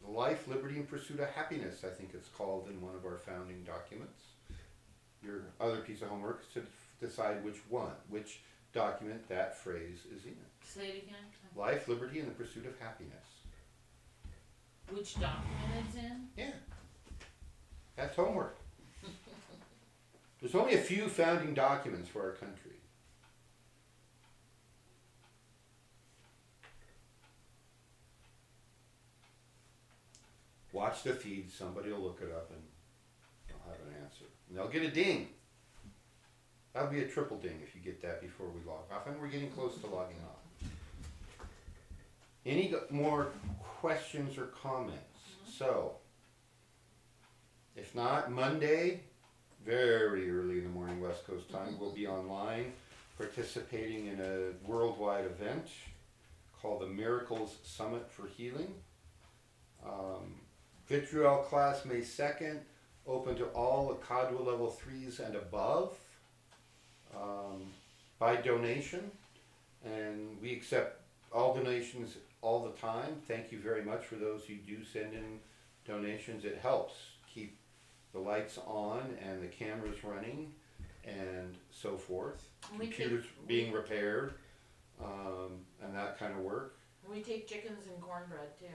Life, liberty, and pursuit of happiness, I think it's called in one of our founding documents. Your other piece of homework is to decide which document that phrase is in. Say it again. Life, liberty, and the pursuit of happiness. Which document it's in? Yeah. That's homework. There's only a few founding documents for our country. Watch the feed, somebody will look it up and they'll have an answer. And they'll get a ding. That'll be a triple ding if you get that before we log off. And we're getting close to logging off. Any more questions or comments? So, if not, Monday, very early in the morning West Coast time, we'll be online participating in a worldwide event called the Miracles Summit for Healing. Vitriol class May 2nd, open to all Cadwa level 3s and above by donation. And we accept all donations all the time. Thank you very much for those who do send in donations. It helps keep the lights on and the cameras running and so forth. Computers being repaired and that kind of work. We take chickens and cornbread too.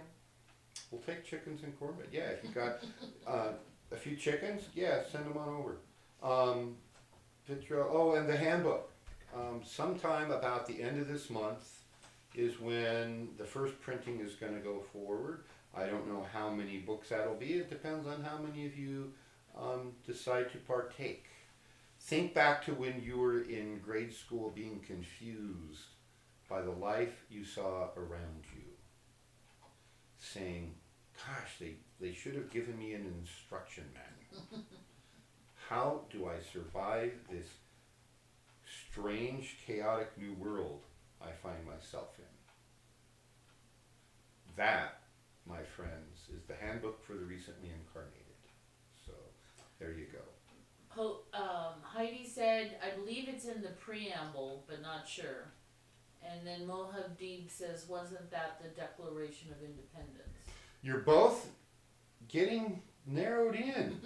We'll take chickens and cornbread. Yeah, if you got a few chickens, yeah, send them on over. Oh, and the handbook. Sometime about the end of this month is when the first printing is going to go forward. I don't know how many books that'll be. It depends on how many of you decide to partake. Think back to when you were in grade school being confused by the life you saw around you. Saying, gosh, they should have given me an instruction manual. How do I survive this strange, chaotic new world I find myself in? That, my friends, is the handbook for the recently incarnated. So, there you go. Heidi said, I believe it's in the preamble, but not sure. And then Mohabdeeb says, wasn't that the Declaration of Independence? You're both getting narrowed in.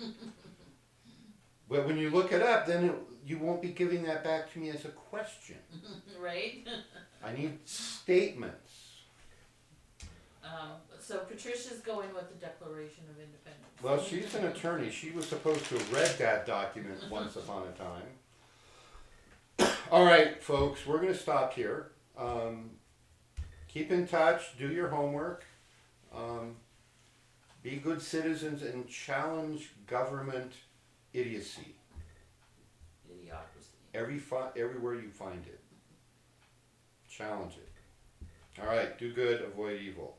But when you look it up, then you won't be giving that back to me as a question. Right? I need statements. So Patricia's going with the Declaration of Independence. Well, she's an attorney. She was supposed to have read that document once upon a time. All right, folks, we're going to stop here. Keep in touch. Do your homework. Be good citizens and challenge government idiocy. Idiocracy. Everywhere you find it. Challenge it. All right, do good, avoid evil.